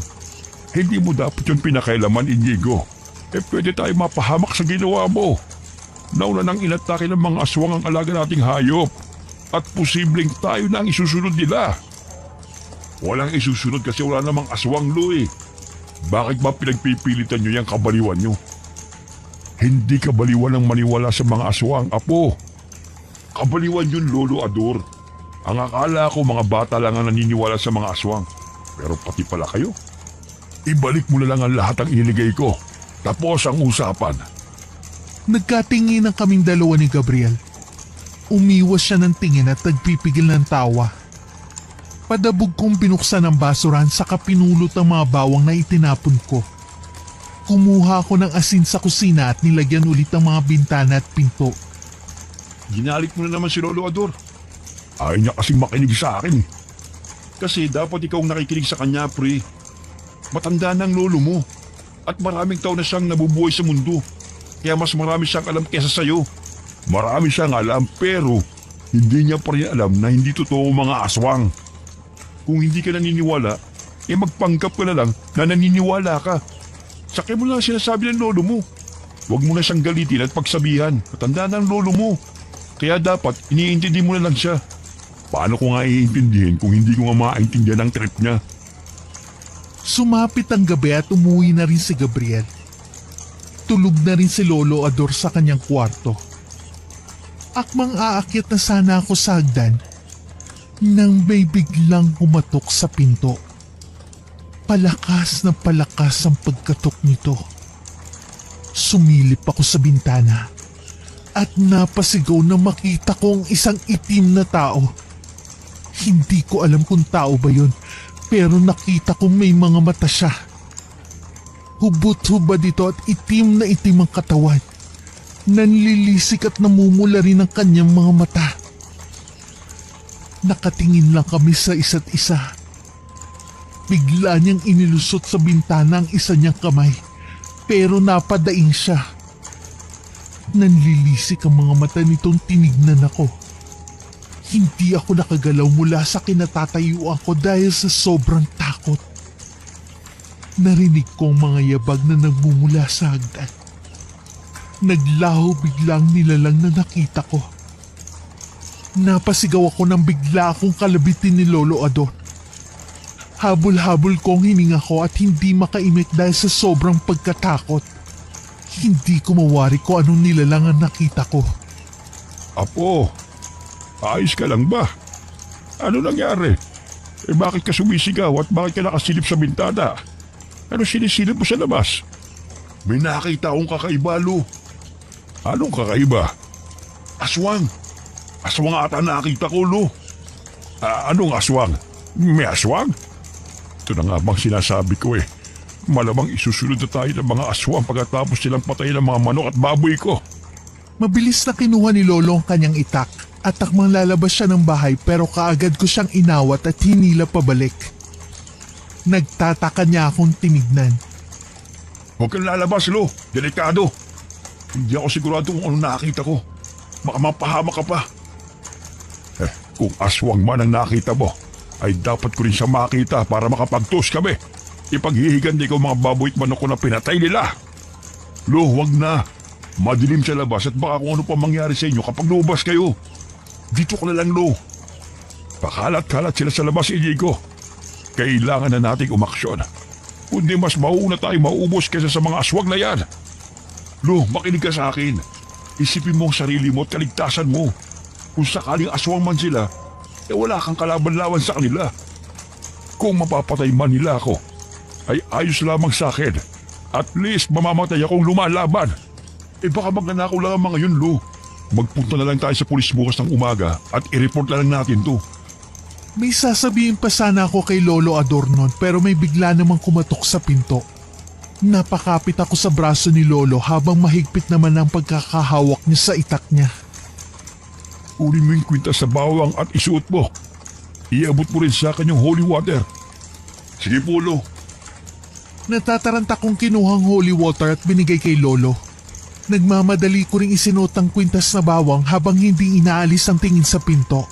Hindi mo dapat yun pinakailaman, Inigo. Pwede tayo mapahamak sa ginawa mo. Nauna nang inatake ng mga aswang ang alaga nating hayop. At posibleng tayo na ang isusunod nila. Walang isusunod kasi wala namang aswang, lo eh. Bakit ba pinagpipilitan nyo yung kabaliwan nyo? Hindi kabaliwan ang maniwala sa mga aswang, Apo. Kabaliwan yun, Lolo Ador. Ang akala ko mga bata lang ang naniniwala sa mga aswang. Pero pati pala kayo. Ibalik mo na lang ang lahat ng iniligay ko. Tapos ang usapan. Nagkatingin ang kaming dalawa ni Gabriel. Umiwas siya ng tingin at nagpipigil ng tawa. Padabog kong binuksan ang basurahan saka pinulot ang mga bawang na itinapon ko. Kumuha ako ng asin sa kusina at nilagyan ulit ang mga bintana at pinto. Ginalit mo na naman si Lolo Ador. Ayaw niya kasing makinig sa akin. Kasi dapat ikaw ang nakikinig sa kanya, pre. Matanda na ang lolo mo. At maraming taon na siyang nabubuhay sa mundo. Kaya mas marami siyang alam kesa sa'yo. Marami siyang alam pero hindi niya pa rin alam na hindi totoo mga aswang. Kung hindi ka naniniwala, magpanggap ka na lang na naniniwala ka. Sakay mo lang ang sinasabi ng lolo mo. Huwag mo na siyang galitin at pagsabihan. Matanda na ang lolo mo. Kaya dapat iniintindi mo na lang siya. Paano ko nga iintindihin kung hindi ko nga maintindihan ang trip niya? Sumapit ang gabi at umuwi na rin si Gabriel. Tulog na rin si Lolo Ador sa kanyang kwarto. Akmang aakyat na sana ako sa hagdan nang may biglang humatok sa pinto. Palakas na palakas ang pagkatok nito. Sumilip ako sa bintana at napasigaw na makita ko ang isang itim na tao. Hindi ko alam kung tao ba yun, pero nakita kong may mga mata siya. Hubot-hubad ito at itim na itim ang katawan. Nanlilisik at namumula rin ang kanyang mga mata. Nakatingin lang kami sa isa't isa. Bigla niyang inilusot sa bintana ang isa niyang kamay, pero napadaing siya. Nanlilisik ang mga mata nitong tinignan ako. Hindi ako nakagalaw mula sa kinatatayuan ko dahil sa sobrang takot. Narinig ko ang mga yabag na nagmumula sa hagdan. Naglaho biglang nilalang na nakita ko. Napasigaw ako nang bigla akong kalabitin ni Lolo Ador. Habol-habol ko ang hininga ko at hindi makaimik dahil sa sobrang pagkatakot. Hindi ko mawari kung anong nilalang ang nakita ko. Apo, ayos ka lang ba? Ano nangyari? Bakit ka sumisigaw at bakit ka nakasilip sa bintana? Ano sinisilip mo sa labas? May nakita akong kakaiba, Lo. Anong kakaiba? Aswang. Aswang ata nakita ko, Lo. Anong aswang? May aswang? Ito na nga bang sinasabi ko eh. Malamang isusunod na tayo ng mga aswang pagkatapos silang patayin ng mga manok at baboy ko. Mabilis na kinuha ni Lolo ang kanyang itak at takmang lalabas siya ng bahay pero kaagad ko siyang inawat at hinila pabalik. Nagtataka niya akong tinignan. Huwag kang lalabas, Lo. Delikado. Hindi ako sigurado kung ano nakita ko. Baka mapahamak ka pa. Kung aswang man ang nakita mo, ay dapat ko rin siya makita para makapagtos kami. Ipaghihigan ko mga baboy at manok ko na pinatay nila. Lo, huwag na. Madilim sa labas at baka kung ano pa mangyari sa inyo kapag lumabas kayo. Dito ka na lang, Lo. Pakalat-kalat sila sa labas, Inigo. Kailangan na nating umaksyon. Kundi mas mauna tayong maubos kaysa sa mga aswang na yan. Lo, makinig ka sa akin. Isipin mo ang sarili mo at kaligtasan mo. Kung sakaling aswang man sila, wala kang kalaban-laban sa kanila. Kung mapapatay man nila ako, ay ayos lamang sa akin. At least mamamatay akong lumalaban. Baka magnanakaw lang ang mga yun, Lo. Magpunta na lang tayo sa pulis bukas ng umaga at i-report na lang natin to. May sasabihin pa sana ako kay Lolo Adornon pero may bigla namang kumatok sa pinto. Napakapit ako sa braso ni Lolo habang mahigpit naman ang pagkakahawak niya sa itak niya. Kunin mo yung kwintas sa bawang at isuot mo. Iabot mo rin sa akin yung holy water. Sige po, Lo. Natataranta kong kinuhang holy water at binigay kay Lolo. Nagmamadali ko ring isinuot ang kwintas na bawang habang hindi inaalis ang tingin sa pinto.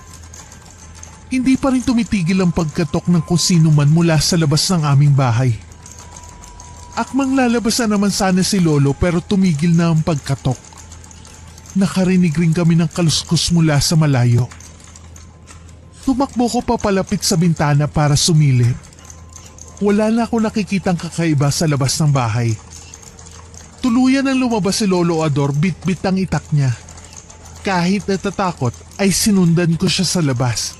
Hindi pa rin tumitigil ang pagkatok ng kung sino man mula sa labas ng aming bahay. Akmang lalabas na naman sana si Lolo pero tumigil na ang pagkatok. Nakarinig rin kami ng kaluskos mula sa malayo. Tumakbo ko papalapit sa bintana para sumilip. Wala na ako nakikitang kakaiba sa labas ng bahay. Tuluyan ang lumabas si Lolo Ador, bit-bit ang itak niya. Kahit natatakot ay sinundan ko siya sa labas.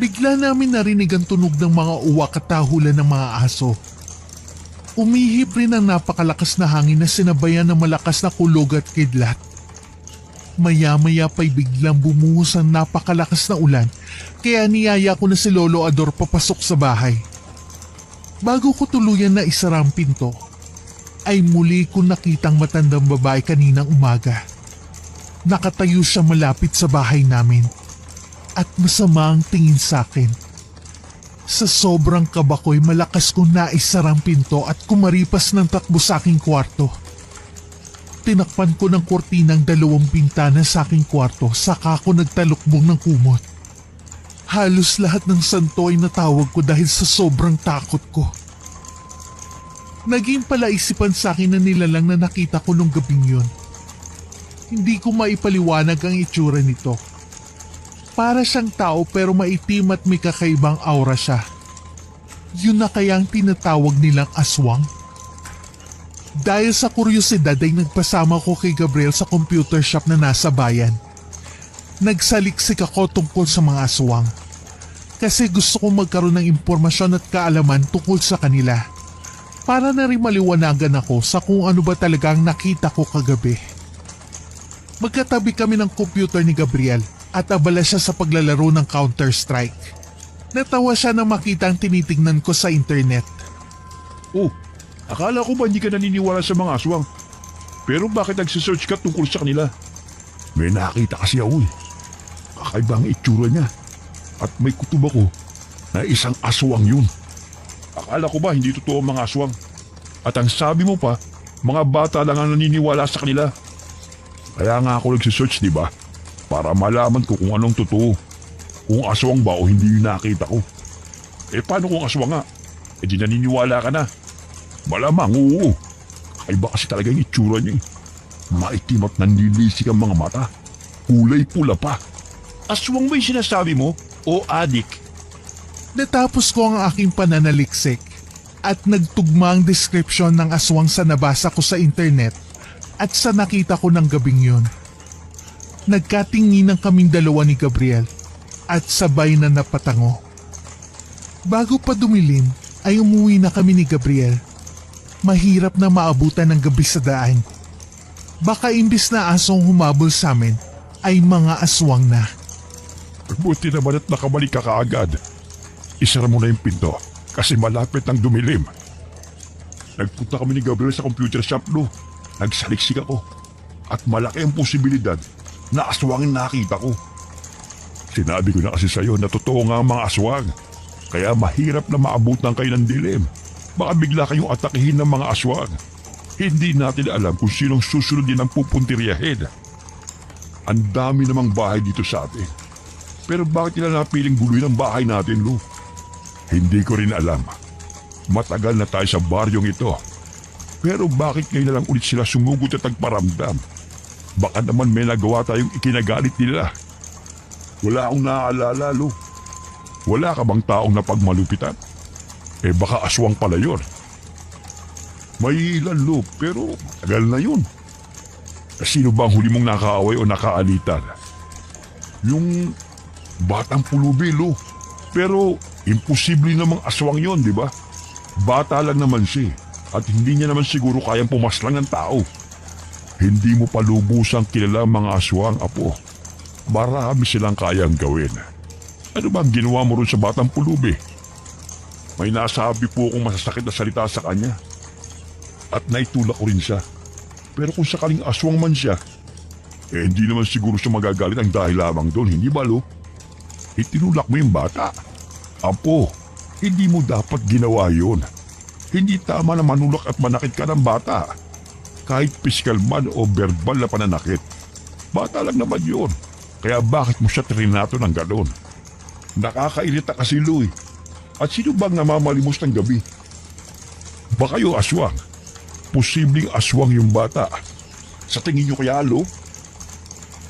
Bigla namin narinig ang tunog ng mga uwak at tahulan ng mga aso. Umihip rin ang napakalakas na hangin na sinabayan ng malakas na kulog at kidlat. Maya-maya pa'y biglang bumuhos ang napakalakas na ulan kaya niyaya ko na si Lolo Ador papasok sa bahay. Bago ko tuluyan na isara ang pinto, ay muli ko nakitang matandang babae kaninang umaga. Nakatayo siya malapit sa bahay namin. At masama ang tingin sa akin. Sa sobrang kaba ko'y malakas kong naisarang pinto at kumaripas ng takbo sa aking kwarto. Tinakpan ko ng kortinang 2 bintana sa aking kwarto saka ako nagtalukbong ng kumot. Halos lahat ng santo ay natawag ko dahil sa sobrang takot ko. Naging palaisipan sa akin na nilalang na nakita ko nung gabing yun. Hindi ko maipaliwanag ang itsura nito. Para siyang tao pero maitim at may kakaibang aura siya. Yun na kaya ang tinatawag nilang aswang? Dahil sa kuryosidad ay nagpasama ko kay Gabriel sa computer shop na nasa bayan. Nagsaliksik ako tungkol sa mga aswang. Kasi gusto kong magkaroon ng impormasyon at kaalaman tungkol sa kanila. Para na rin maliwanagan ako sa kung ano ba talaga ang nakita ko kagabi. Magkatabi kami ng computer ni Gabriel at abala siya sa paglalaro ng Counter-Strike. Natawa siya nang makita ang tinitingnan ko sa internet. Oh, akala ko ba hindi ka naniniwala sa mga aswang? Pero bakit nagsisearch ka tungkol sa kanila? May nakita kasi ako eh. Kakaiba ang itsura niya. At may kutob ako na isang aswang yun. Akala ko ba hindi totoo ang mga aswang? At ang sabi mo pa, mga bata lang ang naniniwala sa kanila. Kaya nga ako nagsisearch, di ba? Para malaman ko kung anong totoo. Kung aswang ba o hindi yung nakita ko. Paano kung aswang nga? Di naniniwala ka na. Malamang oo. Kakaiba kasi talaga yung itsura niya. Maitim at nanlilisik ang mga mata. Kulay pula pa. Aswang ba yung sinasabi mo? O adik? Natapos ko ang aking pananaliksik at nagtugma ang description ng aswang sa nabasa ko sa internet at sa nakita ko ng gabing yun. Nagkatinginan kaming dalawa ni Gabriel at sabay na napatango. Bago pa dumilim ay umuwi na kami ni Gabriel. Mahirap na maabutan ng gabi sa daan. Baka imbis na asong humabol sa amin ay mga aswang na. Buti naman at nakabalik ka kaagad. Isara mo na yung pinto kasi malapit ang dumilim. Nagpunta kami ni Gabriel sa computer shop, Lo. Nagsaliksik ako at malaki ang posibilidad na aswangin nakita ko. Sinabi ko na kasi sa'yo na totoo nga ang mga aswang. Kaya mahirap na maabutan kayo ng dilim. Baka bigla kayong atakihin ng mga aswang. Hindi natin alam kung sinong susunod din ang pupuntiryahin. Ang dami namang bahay dito sa atin. Pero bakit nila napiling guluhin ang bahay natin, Lo? Hindi ko rin alam. Matagal na tayo sa baryong ito. Pero bakit ngayon na lang ulit sila sumugod at nagparamdam? Baka naman may nagawa tayong ikinagalit nila. Wala akong naaalala, Lo. Wala ka bang taong napagmalupitan? Baka aswang pala yun. May ilan, Lo, pero tagal na yun. Sino ba ang huli mong nakaaway o nakaalitan? Yung batang pulubi, Lo. Pero imposible namang aswang yon, di ba? Bata lang naman siya at hindi niya naman siguro kayang pumaslang ng tao. Hindi mo pa lubusang kilala ang mga aswang, Apo. Marami silang kayang gawin. Ano ba ang ginawa mo ron sa batang pulubi? May nasabi po akong masasakit na salita sa kanya. At naitulak ko rin siya. Pero kung sakaling aswang man siya, hindi naman siguro siya magagalit ang dahil lamang doon, hindi ba, Lo? Itinulak mo yung bata. Apo, hindi mo dapat ginawa yun. Hindi tama na manulak at manakit ka ng bata. Kahit pisikal man o verbal na pananakit. Bata lang naman yun. Kaya bakit mo siya trinato ng gano'n? Nakakairita kasi, Lo, eh. At sino bang namamalimos ng gabi? Baka yung aswang. Posibleng aswang yung bata. Sa tingin niyo kaya, Lo?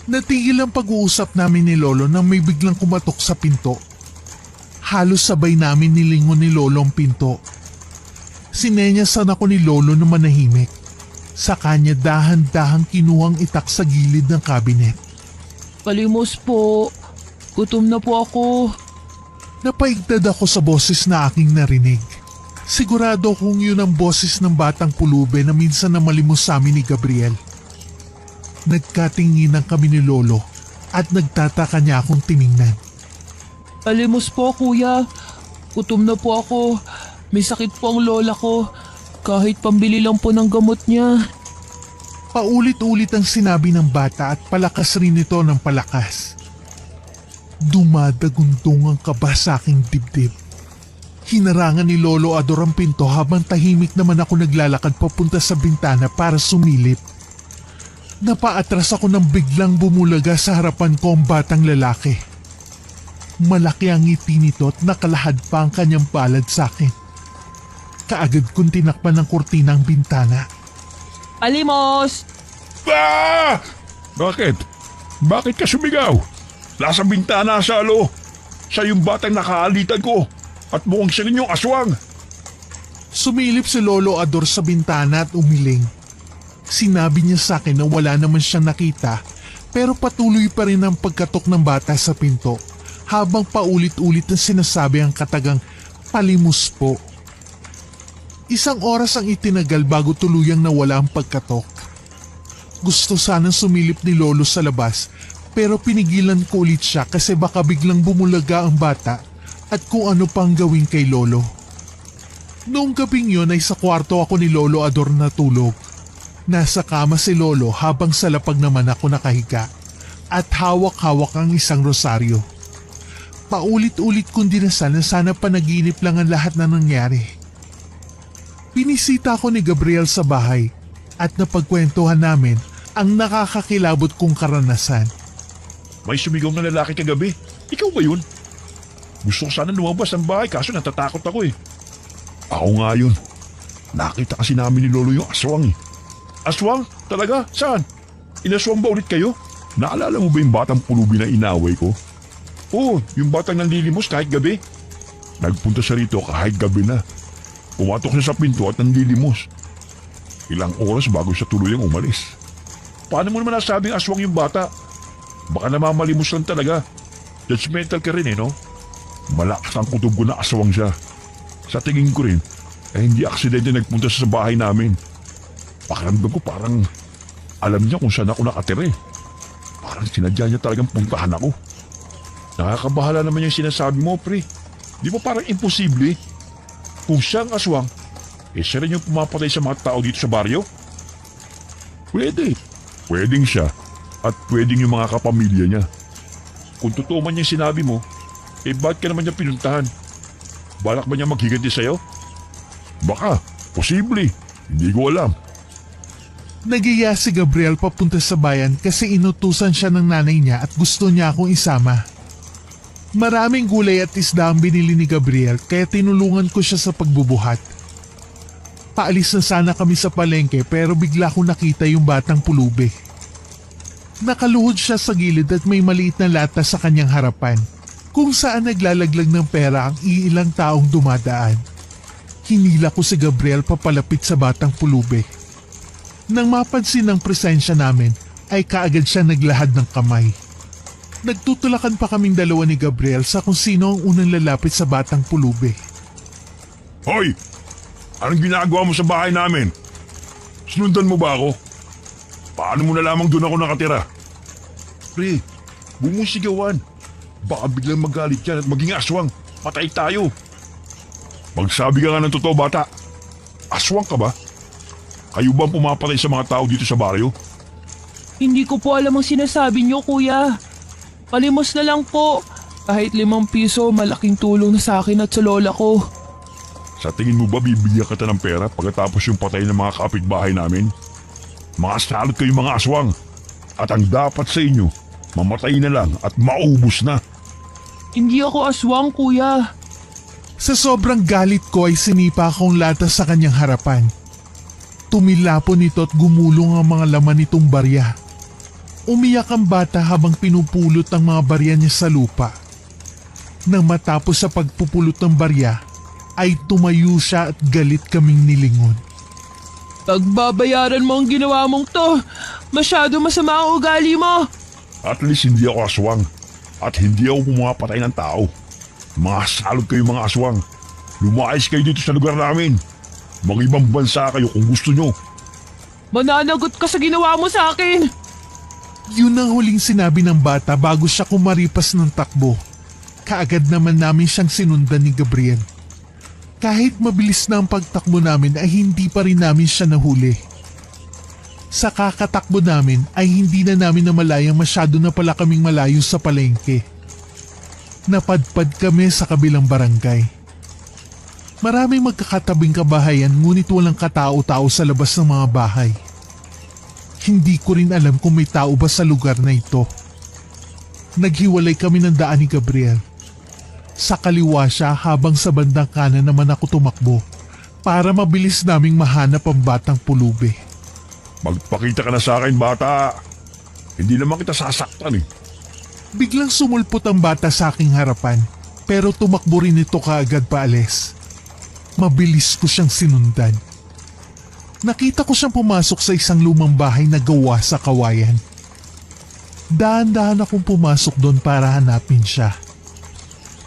Natigil ang pag-uusap namin ni Lolo nang may biglang kumatok sa pinto. Halos sabay namin nilingon ni Lolo ang pinto. Sinenyasan ako ni Lolo na manahimik. Sa kanya dahan-dahang kinuhang itak sa gilid ng kabinet. Palimos po. Gutom na po ako. Napaigtad ako sa boses na aking narinig. Sigurado kung yun ang boses ng batang pulube na minsan na malimos sa amin ni Gabriel. Nagkatinginan kami ni Lolo at nagtataka niya akong tiningnan. Palimos po, kuya. Gutom na po ako. May sakit po ang lola ko. Kahit pambili lang po ng gamot niya. Paulit-ulit ang sinabi ng bata at palakas rin ito ng palakas. Dumadagundong ang kaba sa aking dibdib. Hinarangan ni Lolo Ador ang pinto habang tahimik naman ako naglalakad papunta sa bintana para sumilip. Napaatras ako nang biglang bumulaga sa harapan ko ang batang lalaki. Malaki ang ngiti nito at nakalahad pa ang kanyang palad sa akin. Kaagad kong tinakpan ng kurtina ang bintana. Palimos! Ah! Bakit? Bakit ka sumigaw? Nasa bintana sa Lo. Siya yung batang nakaalitan ko. At mukhang siya rin yung aswang. Sumilip si Lolo Ador sa bintana at umiling. Sinabi niya sa akin na wala naman siyang nakita pero patuloy pa rin ang pagkatok ng bata sa pinto habang paulit-ulit ang sinasabi ang katagang palimos po. Isang oras ang itinagal bago tuluyang nawala ang pagkatok. Gusto sanang sumilip ni Lolo sa labas pero pinigilan ko ulit siya kasi baka biglang bumulaga ang bata at kung ano pang gawin kay Lolo. Noong gabing yun ay sa kwarto ako ni Lolo Ador natulog. Nasa kama si Lolo habang sa lapag naman ako nakahiga at hawak-hawak ang isang rosaryo. Paulit-ulit kong dinasal na sana panaginip lang ang lahat na nangyari. Binisita ko ni Gabriel sa bahay at napagkwentuhan namin ang nakakakilabot kong karanasan. May sumigaw na lalaki kagabi. Ikaw ba yun? Gusto ko sana lumabas ng bahay kaso natatakot ako eh. Ako nga yun. Nakita kasi namin ni Lolo yung aswang eh. Aswang? Talaga? Saan? Inaswang ba ulit kayo? Naalala mo ba yung batang pulubi na inaway ko? Oo, yung batang nanlilimos kahit gabi. Nagpunta siya rito kahit gabi na. Pumatok siya sa pinto at nanlilimos. Ilang oras bago siya tuluyang umalis. Paano mo naman nasabing aswang yung bata? Baka namamalimos lang talaga. Judgmental ka rin eh, no? Malakas ang kutob ko na aswang siya. Sa tingin ko rin, hindi aksidente nagpunta siya sa bahay namin. Pakiramdam ko parang alam niya kung saan ako nakatira eh. Parang sinadya niya talagang puntahan ako. Nakakabahala naman yung sinasabi mo, pre. Di ba parang imposible? Kung siya ang aswang, siya rin yung pumapatay sa mga tao dito sa baryo? Pwede. Pwedeng siya at pwedeng yung mga kapamilya niya. Kung totoo man yung sinabi mo, bakit ka naman niya pinuntahan? Balak ba niya maghiganti sa'yo? Baka, posible. Hindi ko alam. Nagiya si Gabriel papunta sa bayan kasi inutusan siya ng nanay niya at gusto niya akong isama. Maraming gulay at isda ang binili ni Gabriel kaya tinulungan ko siya sa pagbubuhat. Paalis na sana kami sa palengke pero bigla ko nakita yung batang pulubi. Nakaluhod siya sa gilid at may maliit na lata sa kanyang harapan. kung saan naglalaglag ng pera ang iilang taong dumadaan. Hinila ko si Gabriel papalapit sa batang pulubi. Nang mapansin ng presensya namin ay kaagad siya naglahad ng kamay. Nagtutulakan pa kaming dalawa ni Gabriel sa kung sino ang unang lalapit sa batang pulubi. Hoy! Anong ginagawa mo sa bahay namin? Sinundan mo ba ako? Paano mo na lamang doon ako nakatira? Pre, bumusigawan. Baka biglang magalit yan at maging aswang. Patay tayo. Magsabi ka nga ng totoo, bata. Aswang ka ba? Kayo ba ang pumapatay sa mga tao dito sa baryo? Hindi ko po alam ang sinasabi niyo, kuya. Palimos na lang po. Kahit 5 piso, malaking tulong na sa akin at sa lola ko. Sa tingin mo ba bibigyan kita ng pera pagkatapos yung patay ng mga kapitbahay namin? Mga salot kayo mga aswang. At ang dapat sa inyo, mamatay na lang at maubos na. Hindi ako aswang, kuya. Sa sobrang galit ko ay sinipa akong lata sa kanyang harapan. Tumilapon nito at gumulong ang mga laman nitong barya. Umiyak ang bata habang pinupulot ang mga barya niya sa lupa. Nang matapos sa pagpupulot ng barya, ay tumayo siya at galit kaming nilingon. Pagbabayaran mo ang ginawa mong to. Masyado masama ang ugali mo. At least hindi ako aswang. At hindi ako pumapatay ng tao. Mga salot kayo mga aswang. Lumayas kayo dito sa lugar namin. Mag-ibang bansa kayo kung gusto nyo. Mananagot ka sa ginawa mo sa akin. Yun ang huling sinabi ng bata bago siya kumaripas ng takbo. Kaagad naman namin siyang sinundan ni Gabriel. Kahit mabilis na ang pagtakbo namin ay hindi pa rin namin siya nahuli. Sa kakatakbo namin ay hindi na namin namalayang masyado na pala kaming malayo sa palengke. Napadpad kami sa kabilang barangay. Maraming magkakatabing kabahayan ngunit walang katao-tao sa labas ng mga bahay. Hindi ko rin alam kung may tao ba sa lugar na ito. Naghiwalay kami ng daan ni Gabriel. Sa kaliwa siya habang sa bandang kanan naman ako tumakbo para mabilis naming mahanap ang batang pulubi. Magpakita ka na sa akin, bata. Hindi naman kita sasaktan eh. Biglang sumulpot ang bata sa aking harapan pero tumakbo rin ito kaagad paalis. Mabilis ko siyang sinundan. Nakita ko siyang pumasok sa isang lumang bahay na gawa sa kawayan. Dahan-dahan akong pumasok doon para hanapin siya.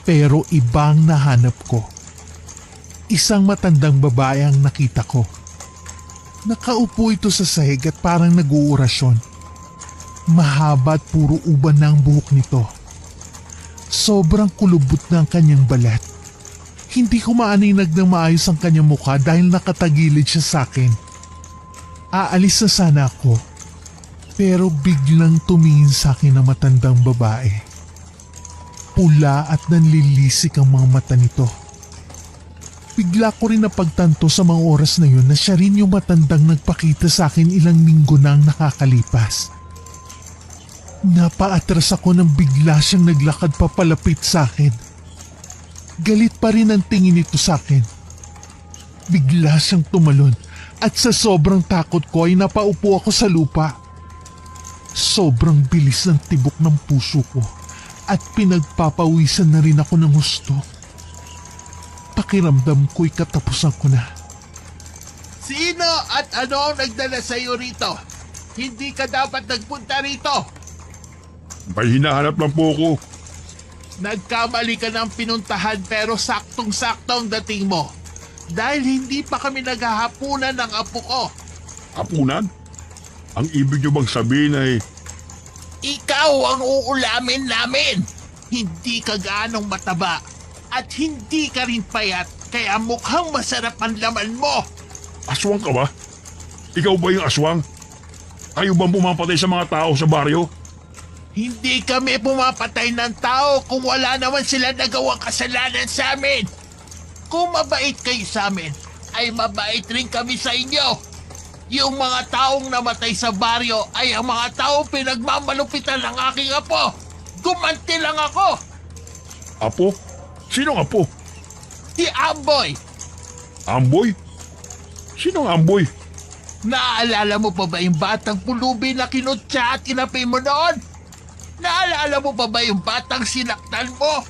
Pero ibang nahanap ko. Isang matandang babae ang nakita ko. Nakaupo ito sa sahig at parang nag-uurasyon. Mahaba at puro uban na ang buhok nito. Sobrang kulubot na ang kanyang balat. Hindi ko maaninag ng maayos ang kanyang mukha dahil nakatagilid siya sa akin. Aalis na sana ako. Pero biglang tumingin sa akin ang matandang babae. Pula at nanlilisik ang mga mata nito. Bigla ko rin napagtanto sa mga oras na yun na siya rin yung matandang nagpakita sa akin ilang linggo na ang nakakalipas. Napaatras ako nang bigla siyang naglakad papalapit sa akin. Galit pa rin ang tingin nito sa akin. Bigla siyang tumalon at sa sobrang takot ko ay napaupo ako sa lupa. Sobrang bilis ng tibok ng puso ko at pinagpapawisan na rin ako ng husto. Pakiramdam ko'y katapusan ko na. Sino at ano ang nagdala sa iyo rito? Hindi ka dapat nagpunta rito. May hinahanap lang po ako. Nagkamali ka ng pinuntahan pero saktong-sakto ang dating mo. Dahil hindi pa kami naghahapunan ng apo ko. Hapunan? Ang ibig nyo bang sabihin ay Ikaw ang uulamin namin. Hindi ka gaanong mataba. At hindi ka rin payat. Kaya mukhang masarap ang laman mo. aswang ka ba? Ikaw ba yung aswang? Kayo bang pumapatay sa mga tao sa baryo? Hindi kami pumapatay ng tao kung wala naman sila nagawang kasalanan sa amin. Kung mabait kayo sa amin, ay mabait rin kami sa inyo. Yung mga taong namatay sa baryo ay ang mga taong pinagmamalupitan ng aking apo. Gumanti lang ako. Apo? Sinong apo? Si Amboy. Amboy? Sinong Amboy? Naaalala mo pa ba yung batang pulubi na kinutsa at kinapay mo noon? Naalala mo pa ba yung batang sinaktan mo?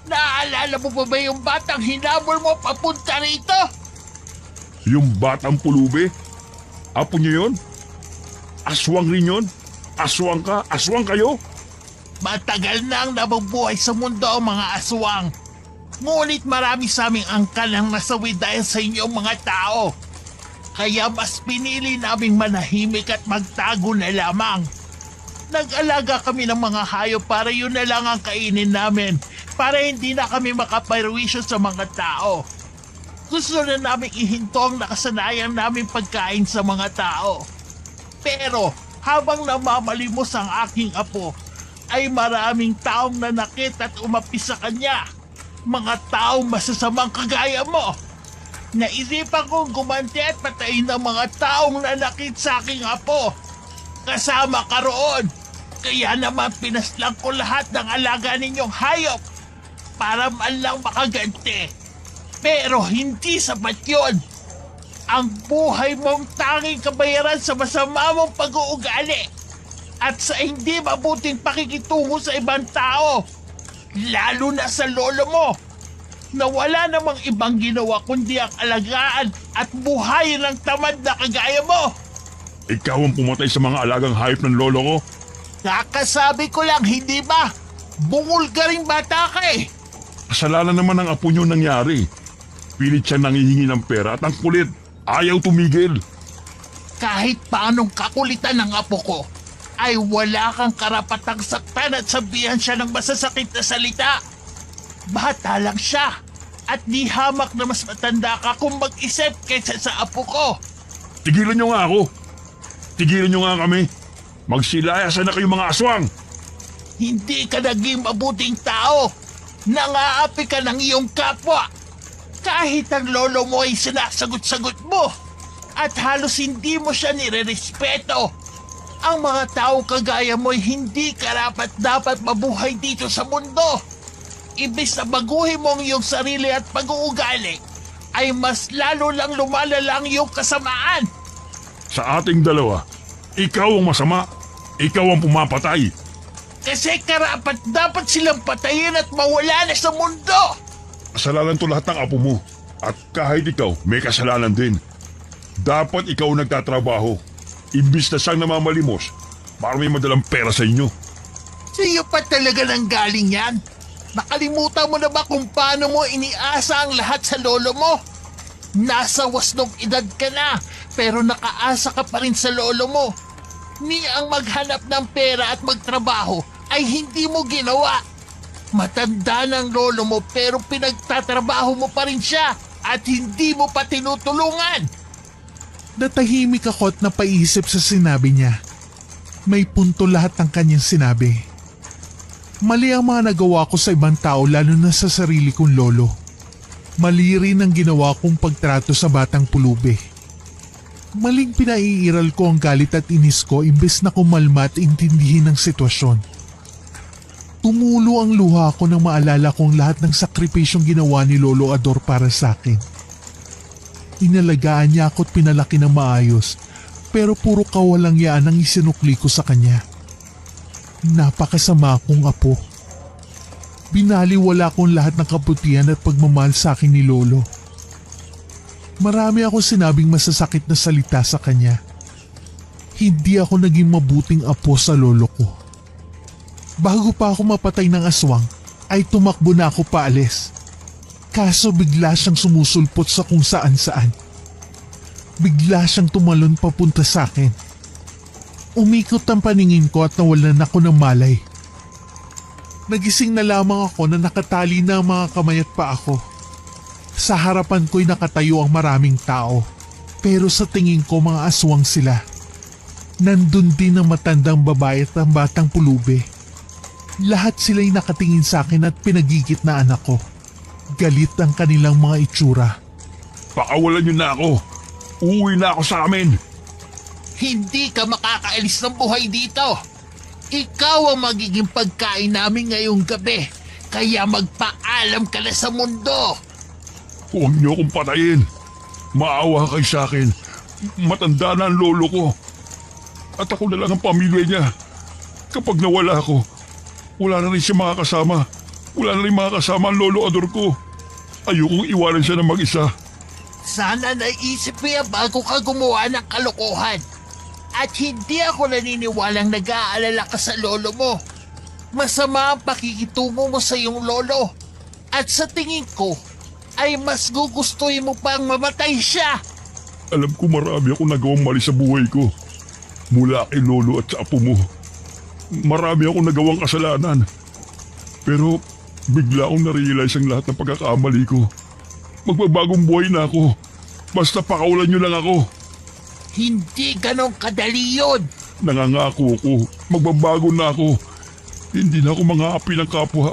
Naaalala mo pa ba yung batang hinabol mo papunta rito? Yung batang pulubi? Apo niyo yun? Aswang rin yun? Aswang ka? Aswang kayo? Matagal na ang nabubuhay sa mundo ang mga aswang. Ngunit marami sa aming angkan ang nasawi dahil sa inyong mga tao. Kaya mas pinili naming manahimik at magtago na lamang. Nag-alaga kami ng mga hayop para yun na lang ang kainin namin, para hindi na kami makaperwisyo sa mga tao. Gusto na namin ihinto ang nakasanayan namin pagkain sa mga tao. Pero habang namamalimos ang aking apo, ay maraming taong nanakit at umapi sa kanya. Mga taong masasamang kagaya mo. Naisipan kong gumanti at patayin ang mga taong nanakit sa aking apo. Kasama ka roon. Kaya naman pinaslang ko lahat ng alaga ninyong hayop para man lang makaganti. Pero hindi sapat yun. Ang buhay mong tanging kabayaran sa masama mong pag-uugali at sa hindi mabuting pakikitungo sa ibang tao, lalo na sa lolo mo, na wala namang ibang ginawa kundi ang alagaan at buhayin ng tamad na kagaya mo. Ikaw ang pumatay sa mga alagang hayop ng lolo ko? Kakasabi ko lang, hindi ba? Bungol ka rin bata ka eh. Kasalanan naman ng apo niyo nangyari. Pilit siya nangihingi ng pera at ang kulit, ayaw tumigil. Kahit paanong kakulitan ng apo ko, ay wala kang karapatang saktan at sabihan siya ng masasakit na salita. Bata lang siya at di hamak na mas matanda ka kung mag-isip kaysa sa apo ko. Tigilan niyo nga ako. Tigilan niyo nga kami. Magsilayasan na kayong mga aswang. Hindi ka naging mabuting tao. Nangaapi ka ng iyong kapwa. Kahit ang lolo mo ay sinasagot-sagot mo at halos hindi mo siya nire-respeto. Ang mga tao kagaya mo ay hindi karapat-dapat mabuhay dito sa mundo. Ibig na baguhin mo ang iyong sarili at pag-uugali, ay mas lalo lang lumalala ang iyong kasamaan. Sa ating dalawa, ikaw ang masama. Ikaw ang pumapatay. Kasi karapat-dapat silang patayin at mawala na sa mundo. Kasalanan to lahat ng apo mo. At kahit ikaw, may kasalanan din. Dapat ikaw nagtatrabaho. Imbis na siyang namamalimos para may madalang pera sa inyo. Sa iyo pa talaga nang galing yan? Nakalimutan mo na ba kung paano mo iniasa ang lahat sa lolo mo? Nasa wasnong edad ka na, pero nakaasa ka pa rin sa lolo mo. Ni ang maghanap ng pera at magtrabaho ay hindi mo ginawa. Matanda ng lolo mo pero pinagtatrabaho mo pa rin siya at hindi mo pa tinutulungan. Natahimik ako at napaisip sa sinabi niya. May punto lahat ng kanyang sinabi. Mali ang mga nagawa ko sa ibang tao lalo na sa sarili kong lolo. Mali rin ang ginawa kong pagtrato sa batang pulubi. Maling pinaiiral ko ang galit at inis ko imbes na kumalma at intindihin ang sitwasyon. Tumulo ang luha ko nang maalala kong lahat ng sakripisyong ginawa ni Lolo Ador para sa akin. Inalagaan niya ako at pinalaki ng maayos, pero puro kawalang yaan ang isinukli ko sa kanya. Napakasama akong apo. Binaliwala kong lahat ng kabutihan at pagmamahal sa akin ni Lolo. Marami ako sinabing masasakit na salita sa kanya. Hindi ako naging mabuting apo sa lolo ko. Bago pa ako mapatay ng aswang, ay tumakbo na ako paalis. Kaso bigla siyang sumusulpot sa kung saan-saan. Bigla siyang tumalon papunta sa akin. Umikot ang paningin ko at nawalan ako ng malay. Nagising na lamang ako na nakatali na ang mga kamay at paa ko. Sa harapan ko'y nakatayo ang maraming tao, pero sa tingin ko mga aswang sila. Nandun din ang matandang babae at ang batang pulubi. Lahat sila'y nakatingin sa akin at pinagigitnaan ako. Galit ang kanilang mga itsura. Pakawalan niyo na ako. Uuwi na ako sa amin. Hindi ka makakaalis ng buhay dito. Ikaw ang magiging pagkain namin ngayong gabi, kaya magpaalam ka na sa mundo. Huwag niyo akong patayin. Maawa kayo sa akin. Matanda na ang lolo ko. At ako na lang ang pamilya niya. Kapag nawala ako, wala na rin siya makakasama. Wala na rin mga kasama ang lolo ador ko. Ayokong iwanan siya ng mag-isa. Sana naisip mo yan bago ka gumawa ng kalokohan. At hindi ako naniniwalang nag-aalala ka sa lolo mo. Masama ang pakikitungo mo sa iyong lolo. At sa tingin ko, ay mas gugustuhin mo pang mamatay siya. Alam ko marami akong nagawang mali sa buhay ko. Mula kay lolo at sa apo mo. Marami akong nagawang kasalanan. Pero bigla akong narealize ang lahat ng pagkakamali ko. Magbabagong buhay na ako. Basta pakawalan niyo lang ako. Hindi ganon kadali yun. Nangangako ko, magbabago na ako. Hindi na ako mga-api ng kapwa.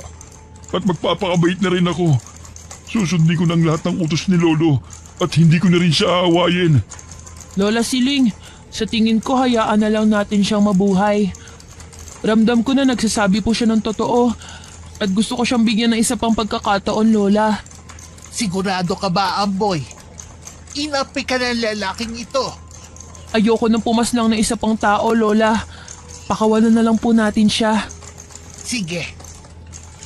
At magpapakabait na rin ako. Susundin ko ng lahat ng utos ni Lolo at hindi ko na rin siya aawayin. Lola Siling, sa tingin ko hayaan na lang natin siyang mabuhay. Ramdam ko na nagsasabi po siya ng totoo at gusto ko siyang bigyan ng isa pang pagkakataon, Lola. Sigurado ka ba, Amboy? Inapi ka ng lalaking ito. Ayoko nang pumaslang ng isa pang tao, Lola. Pakawalan na lang po natin siya. Sige,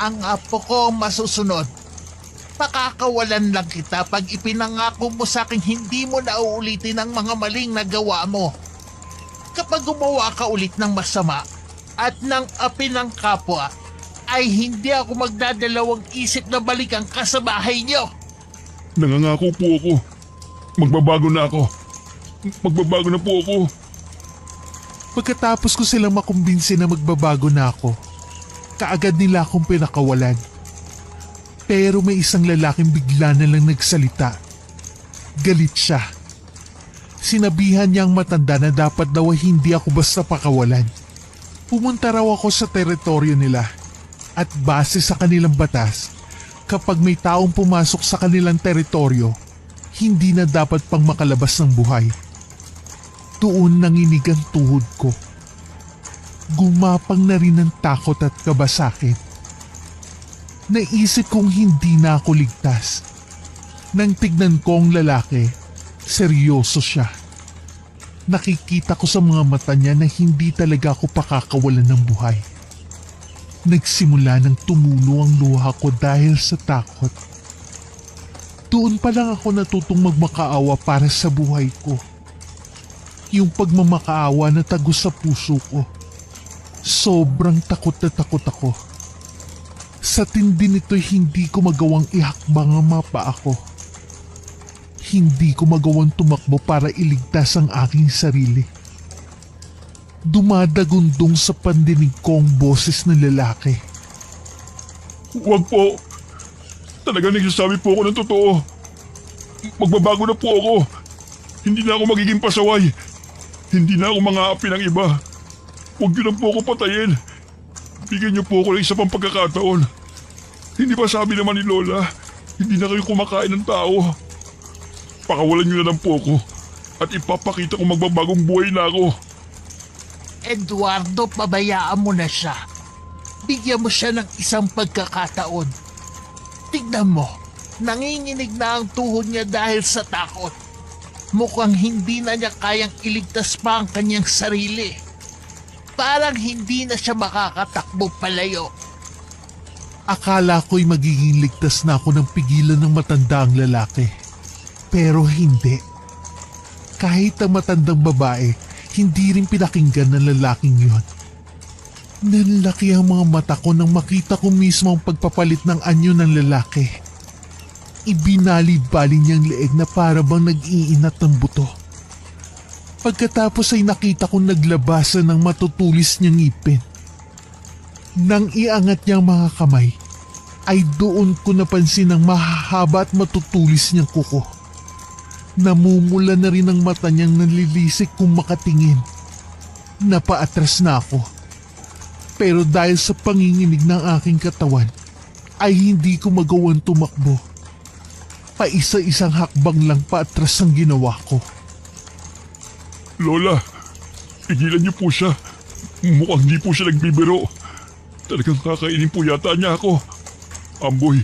ang apo ko ang masusunod. Pakakawalan lang kita pag ipinangako mo sa akin hindi mo na uulitin ang mga maling nagawa mo. Kapag gumawa ka ulit ng masama at ng api ng kapwa, ay hindi ako magdadalawang isip na balikan ka sa bahay niyo. Nangangako po ako. Magbabago na ako. Magbabago na po ako. Pagkatapos ko silang makumbinsi na magbabago na ako, kaagad nila akong pinakawalan. Pero may isang lalaking bigla na lang nagsalita. Galit siya. Sinabihan niyang matanda na dapat daw ay hindi ako basta pakawalan. Pumunta raw ako sa teritoryo nila at base sa kanilang batas, kapag may taong pumasok sa kanilang teritoryo, hindi na dapat pang makalabas ng buhay. Doon nanginig ang tuhod ko. Gumapang na rin ang takot at kaba sa akin. Naisip kong hindi na ako ligtas. Nang tignan ko ang lalaki, seryoso siya. Nakikita ko sa mga mata niya na hindi talaga ako pakakawalan ng buhay. Nagsimula ng tumulo ang luha ko dahil sa takot. Doon pa lang ako natutong magmakaawa para sa buhay ko. Yung pagmamakaawa na tagos sa puso ko. Sobrang takot na takot ako. Sa tindi nito'y hindi ko magawang ihakbang ang mapa ako. Hindi ko magawang tumakbo para iligtas ang aking sarili. Dumadagundong sa pandinig ko ang boses ng lalaki. Huwag po. Talagang nagsasabi po ako ng totoo. Magbabago na po ako. Hindi na ako magiging pasaway. Hindi na ako mga-api ng iba. Huwag niyo lang po ako patayin. Bigyan niyo po ako ng isa pang pagkakataon. Hindi ba sabi naman ni Lola, hindi na kayo kumakain ng tao? Pakawalan niyo na lang po ako at ipapakita kong magbabagong buhay na ako. Eduardo, pabayaan mo na siya. Bigyan mo siya ng isang pagkakataon. Tignan mo, nanginginig na ang tuhod niya dahil sa takot. Mukhang hindi na niya kayang iligtas pa ang kanyang sarili. Parang hindi na siya makakatakbo palayo. Akala ko'y magiging ligtas na ako ng pigilan ng matandang lalaki. Pero hindi. Kahit ang matandang babae, hindi rin pinakinggan ng lalaking yon. Nanlaki ang mga mata ko nang makita ko mismo ang pagpapalit ng anyo ng lalaki. Ibinali-bali niyang leeg na para bang nag-iinat ng buto. Pagkatapos ay nakita kong naglabasan ng matutulis niyang ngipin. Nang iangat niyang mga kamay, ay doon ko napansin ang mahahaba at matutulis niyang kuko. Namumula na rin ang mata niyang nalilisik kung makatingin. Napaatras na ako. Pero dahil sa panginginig ng aking katawan, ay hindi ko magawang tumakbo. Paisa-isang hakbang lang paatras ang ginawa ko. Lola, pigilan niyo po siya. Mukhang hindi po siya nagbibiro. Talagang kakainin po yata niya ako. Amboy,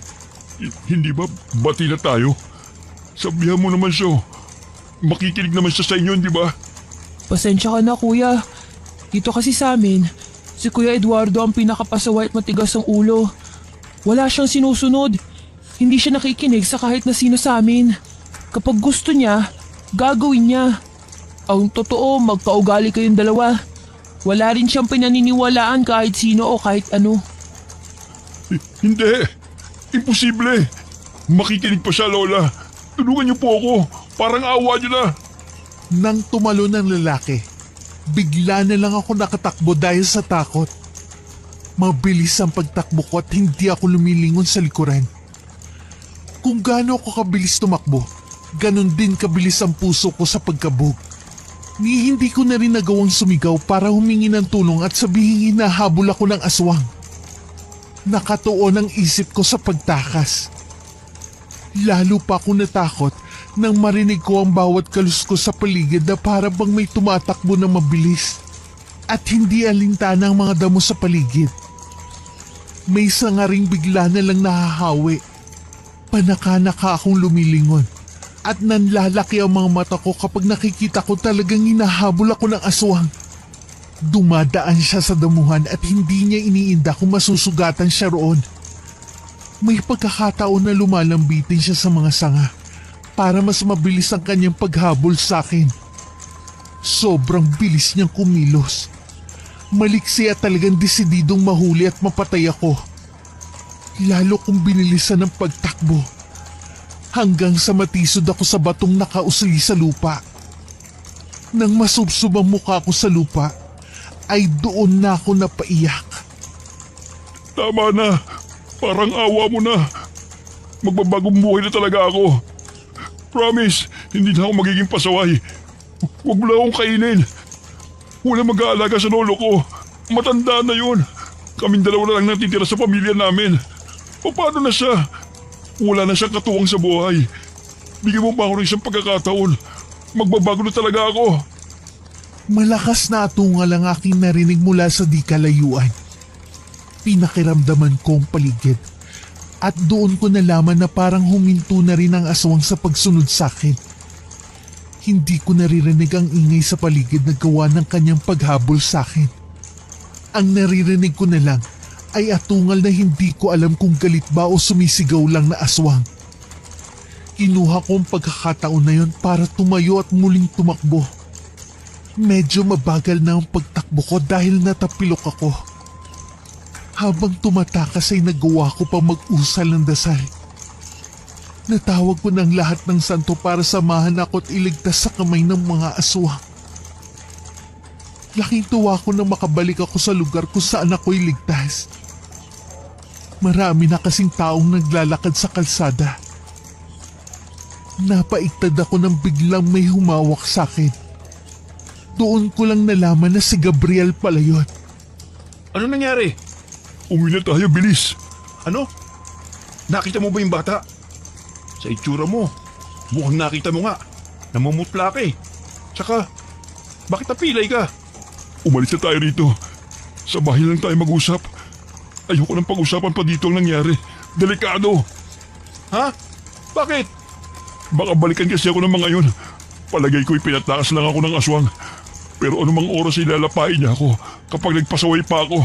hindi ba bati na tayo? Sabihan mo naman siya. Makikinig naman siya sa inyo, di ba? Pasensya ka na, kuya. Dito kasi sa amin, si Kuya Eduardo ang pinakapasaway at matigas ang ulo. Wala siyang sinusunod. Hindi siya nakikinig sa kahit na sino sa amin. Kapag gusto niya, gagawin niya. Ang totoo, magkaugali kayong dalawa. Wala rin siyang pinaniniwalaan kahit sino o kahit ano. Hindi. Imposible. Makikinig pa siya, Lola. Tulungan niyo po ako. Parang awa niyo na. Nang tumalo ng lalaki, bigla na lang ako nakatakbo dahil sa takot. Mabilis ang pagtakbo ko at hindi ako lumilingon sa likuran. Kung gaano ako kabilis tumakbo, ganon din kabilis ang puso ko sa pagkabog. Ni hindi ko na rin nagawang sumigaw para humingi ng tulong at sabihin hinahabol ako ng aswang. Nakatuon ang isip ko sa pagtakas. Lalo pa ako natakot nang marinig ko ang bawat kaluskos sa paligid na para bang may tumatakbo na mabilis at hindi alintana ang mga damo sa paligid. May isa nga ring bigla na lang nahahawi. Panaka-naka akong lumilingon at nanlalaki ang mga mata ko kapag nakikita ko talagang hinahabol ako ng aswang. Dumadaan siya sa damuhan at hindi niya iniinda kung masusugatan siya roon. May pagkakataon na lumalambitin siya sa mga sanga para mas mabilis ang kanyang paghabol sa akin. Sobrang bilis niyang kumilos. Maliksi at talagang desididong mahuli at mapatay ako. Lalo kong binilisan ng pagtakbo. Hanggang sa matisod ako sa batong nakausli sa lupa. Nang masubsob ang mukha ko sa lupa, ay doon na ako napaiyak. Tama na. Parang awa mo na. Magbabagong buhay na talaga ako. Promise, hindi na ako magiging pasaway. Huwag mo na akong kainin. Wala mag-aalaga sa lolo ko. Matanda na yun. Kaming dalawa na lang natitira sa pamilya namin. Paano na siya? Wala na siyang katuwang sa buhay. Bigyan mo ba ako ng isang pagkakataon? Magbabago na talaga ako. Malakas na atungal ang aking narinig mula sa di kalayuan. Pinakiramdaman ko ang paligid at doon ko nalaman na parang huminto na rin ang aswang sa pagsunod sa akin. Hindi ko naririnig ang ingay sa paligid na gawa ng kanyang paghabol sa akin. Ang naririnig ko na lang ay atungal na hindi ko alam kung galit ba o sumisigaw lang na aswang. Kinuha ko ang pagkakataon na yon para tumayo at muling tumakbo. Medyo mabagal na ang pagtakbo ko dahil natapilok ako. Habang tumatakas ay nagawa ko pa mag-usal ng dasal. Natawag ko ng lahat ng santo para samahan ako at iligtas sa kamay ng mga aswang. Laking tuwa ko na makabalik ako sa lugar kung saan ako'y ligtas. Marami na kasing taong naglalakad sa kalsada. Napaiktad ako nang biglang may humawak sa akin. Doon ko lang nalaman na si Gabriel pala yun. Ano nangyari? Uwi na tayo, bilis. Ano? Nakita mo ba yung bata? Sa itsura mo, mukhang nakita mo nga. Namumutla ka eh. Tsaka, bakit napilay ka? Umalis na tayo rito. Sa bahay lang tayo mag-usap. Ayoko nang pag-usapan pa dito ang nangyari. Delikado. Ha? Bakit? Baka balikan kasi ako ng mga yun. Palagay ko'y pinatakas lang ako ng aswang. Pero anumang oras ay lalapain niya ako kapag nagpasaway pa ako.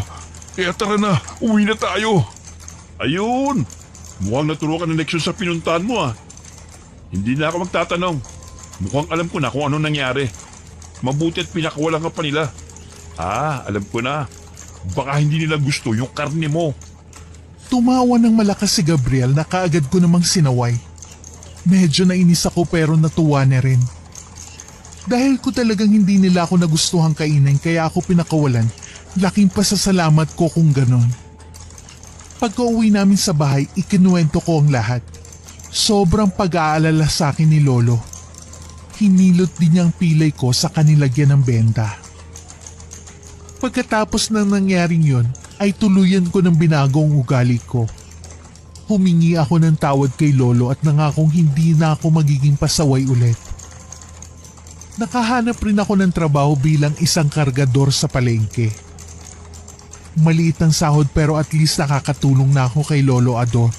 Kaya tara na, uwi na tayo. Ayun! Mukhang naturo ka ng leksyon sa pinuntahan mo ah. Hindi na ako magtatanong. Mukhang alam ko na kung ano nangyari. Mabuti at pinakawalan ka pa nila. Ah, alam ko na. Baka hindi nila gusto yung karne mo. Tumawa ng malakas si Gabriel na kaagad ko namang sinaway. Medyo nainis ako pero natuwa na rin. Dahil ko talagang hindi nila ako nagustuhang kainin kaya ako pinakawalan, laking pasasalamat ko kung ganon. Pagka-uwi namin sa bahay, ikinuwento ko ang lahat. Sobrang pag-aalala sa akin ni Lolo. Hinilot din niyang pilay ko sa kanilagyan ng benta. Pagkatapos ng nangyaring yon, ay tuluyan ko ng binago ang ugali ko. Humingi ako ng tawad kay Lolo at nangakong hindi na ako magiging pasaway ulit. Nakahanap rin ako ng trabaho bilang isang kargador sa palengke. Maliit ang sahod pero at least nakakatulong na ako kay Lolo Ado.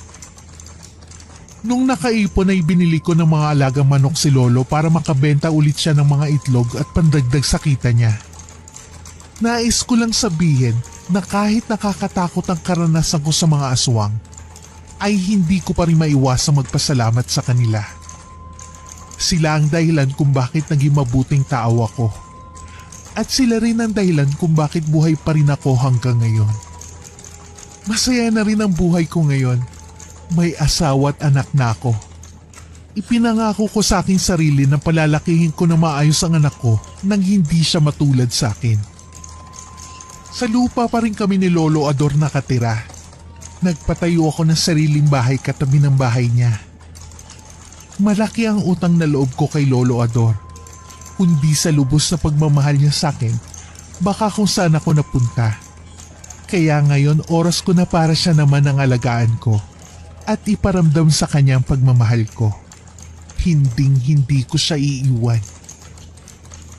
Nung nakaipon ay binili ko ng mga alagang manok si Lolo para makabenta ulit siya ng mga itlog at pandagdag sa kita niya. Nais ko lang sabihin na kahit nakakatakot ang karanasan ko sa mga aswang, ay hindi ko pa rin maiwasang magpasalamat sa kanila. Sila ang dahilan kung bakit naging mabuting tao ako. At sila rin ang dahilan kung bakit buhay pa rin ako hanggang ngayon. Masaya na rin ang buhay ko ngayon. May asawa at anak na ako. Ipinangako ko sa aking sarili na palalakihin ko na maayos ang anak ko nang hindi siya matulad sa akin. Sa lupa pa rin kami ni Lolo Ador nakatira. Nagpatayo ako ng sariling bahay katabi ng bahay niya. Malaki ang utang na loob ko kay Lolo Ador. Kundi sa lubos na pagmamahal niya sa akin, baka kung saan ako napunta. Kaya ngayon oras ko na para siya naman ang alagaan ko at iparamdam sa kanya ang pagmamahal ko. Hinding-hindi ko siya iiwan.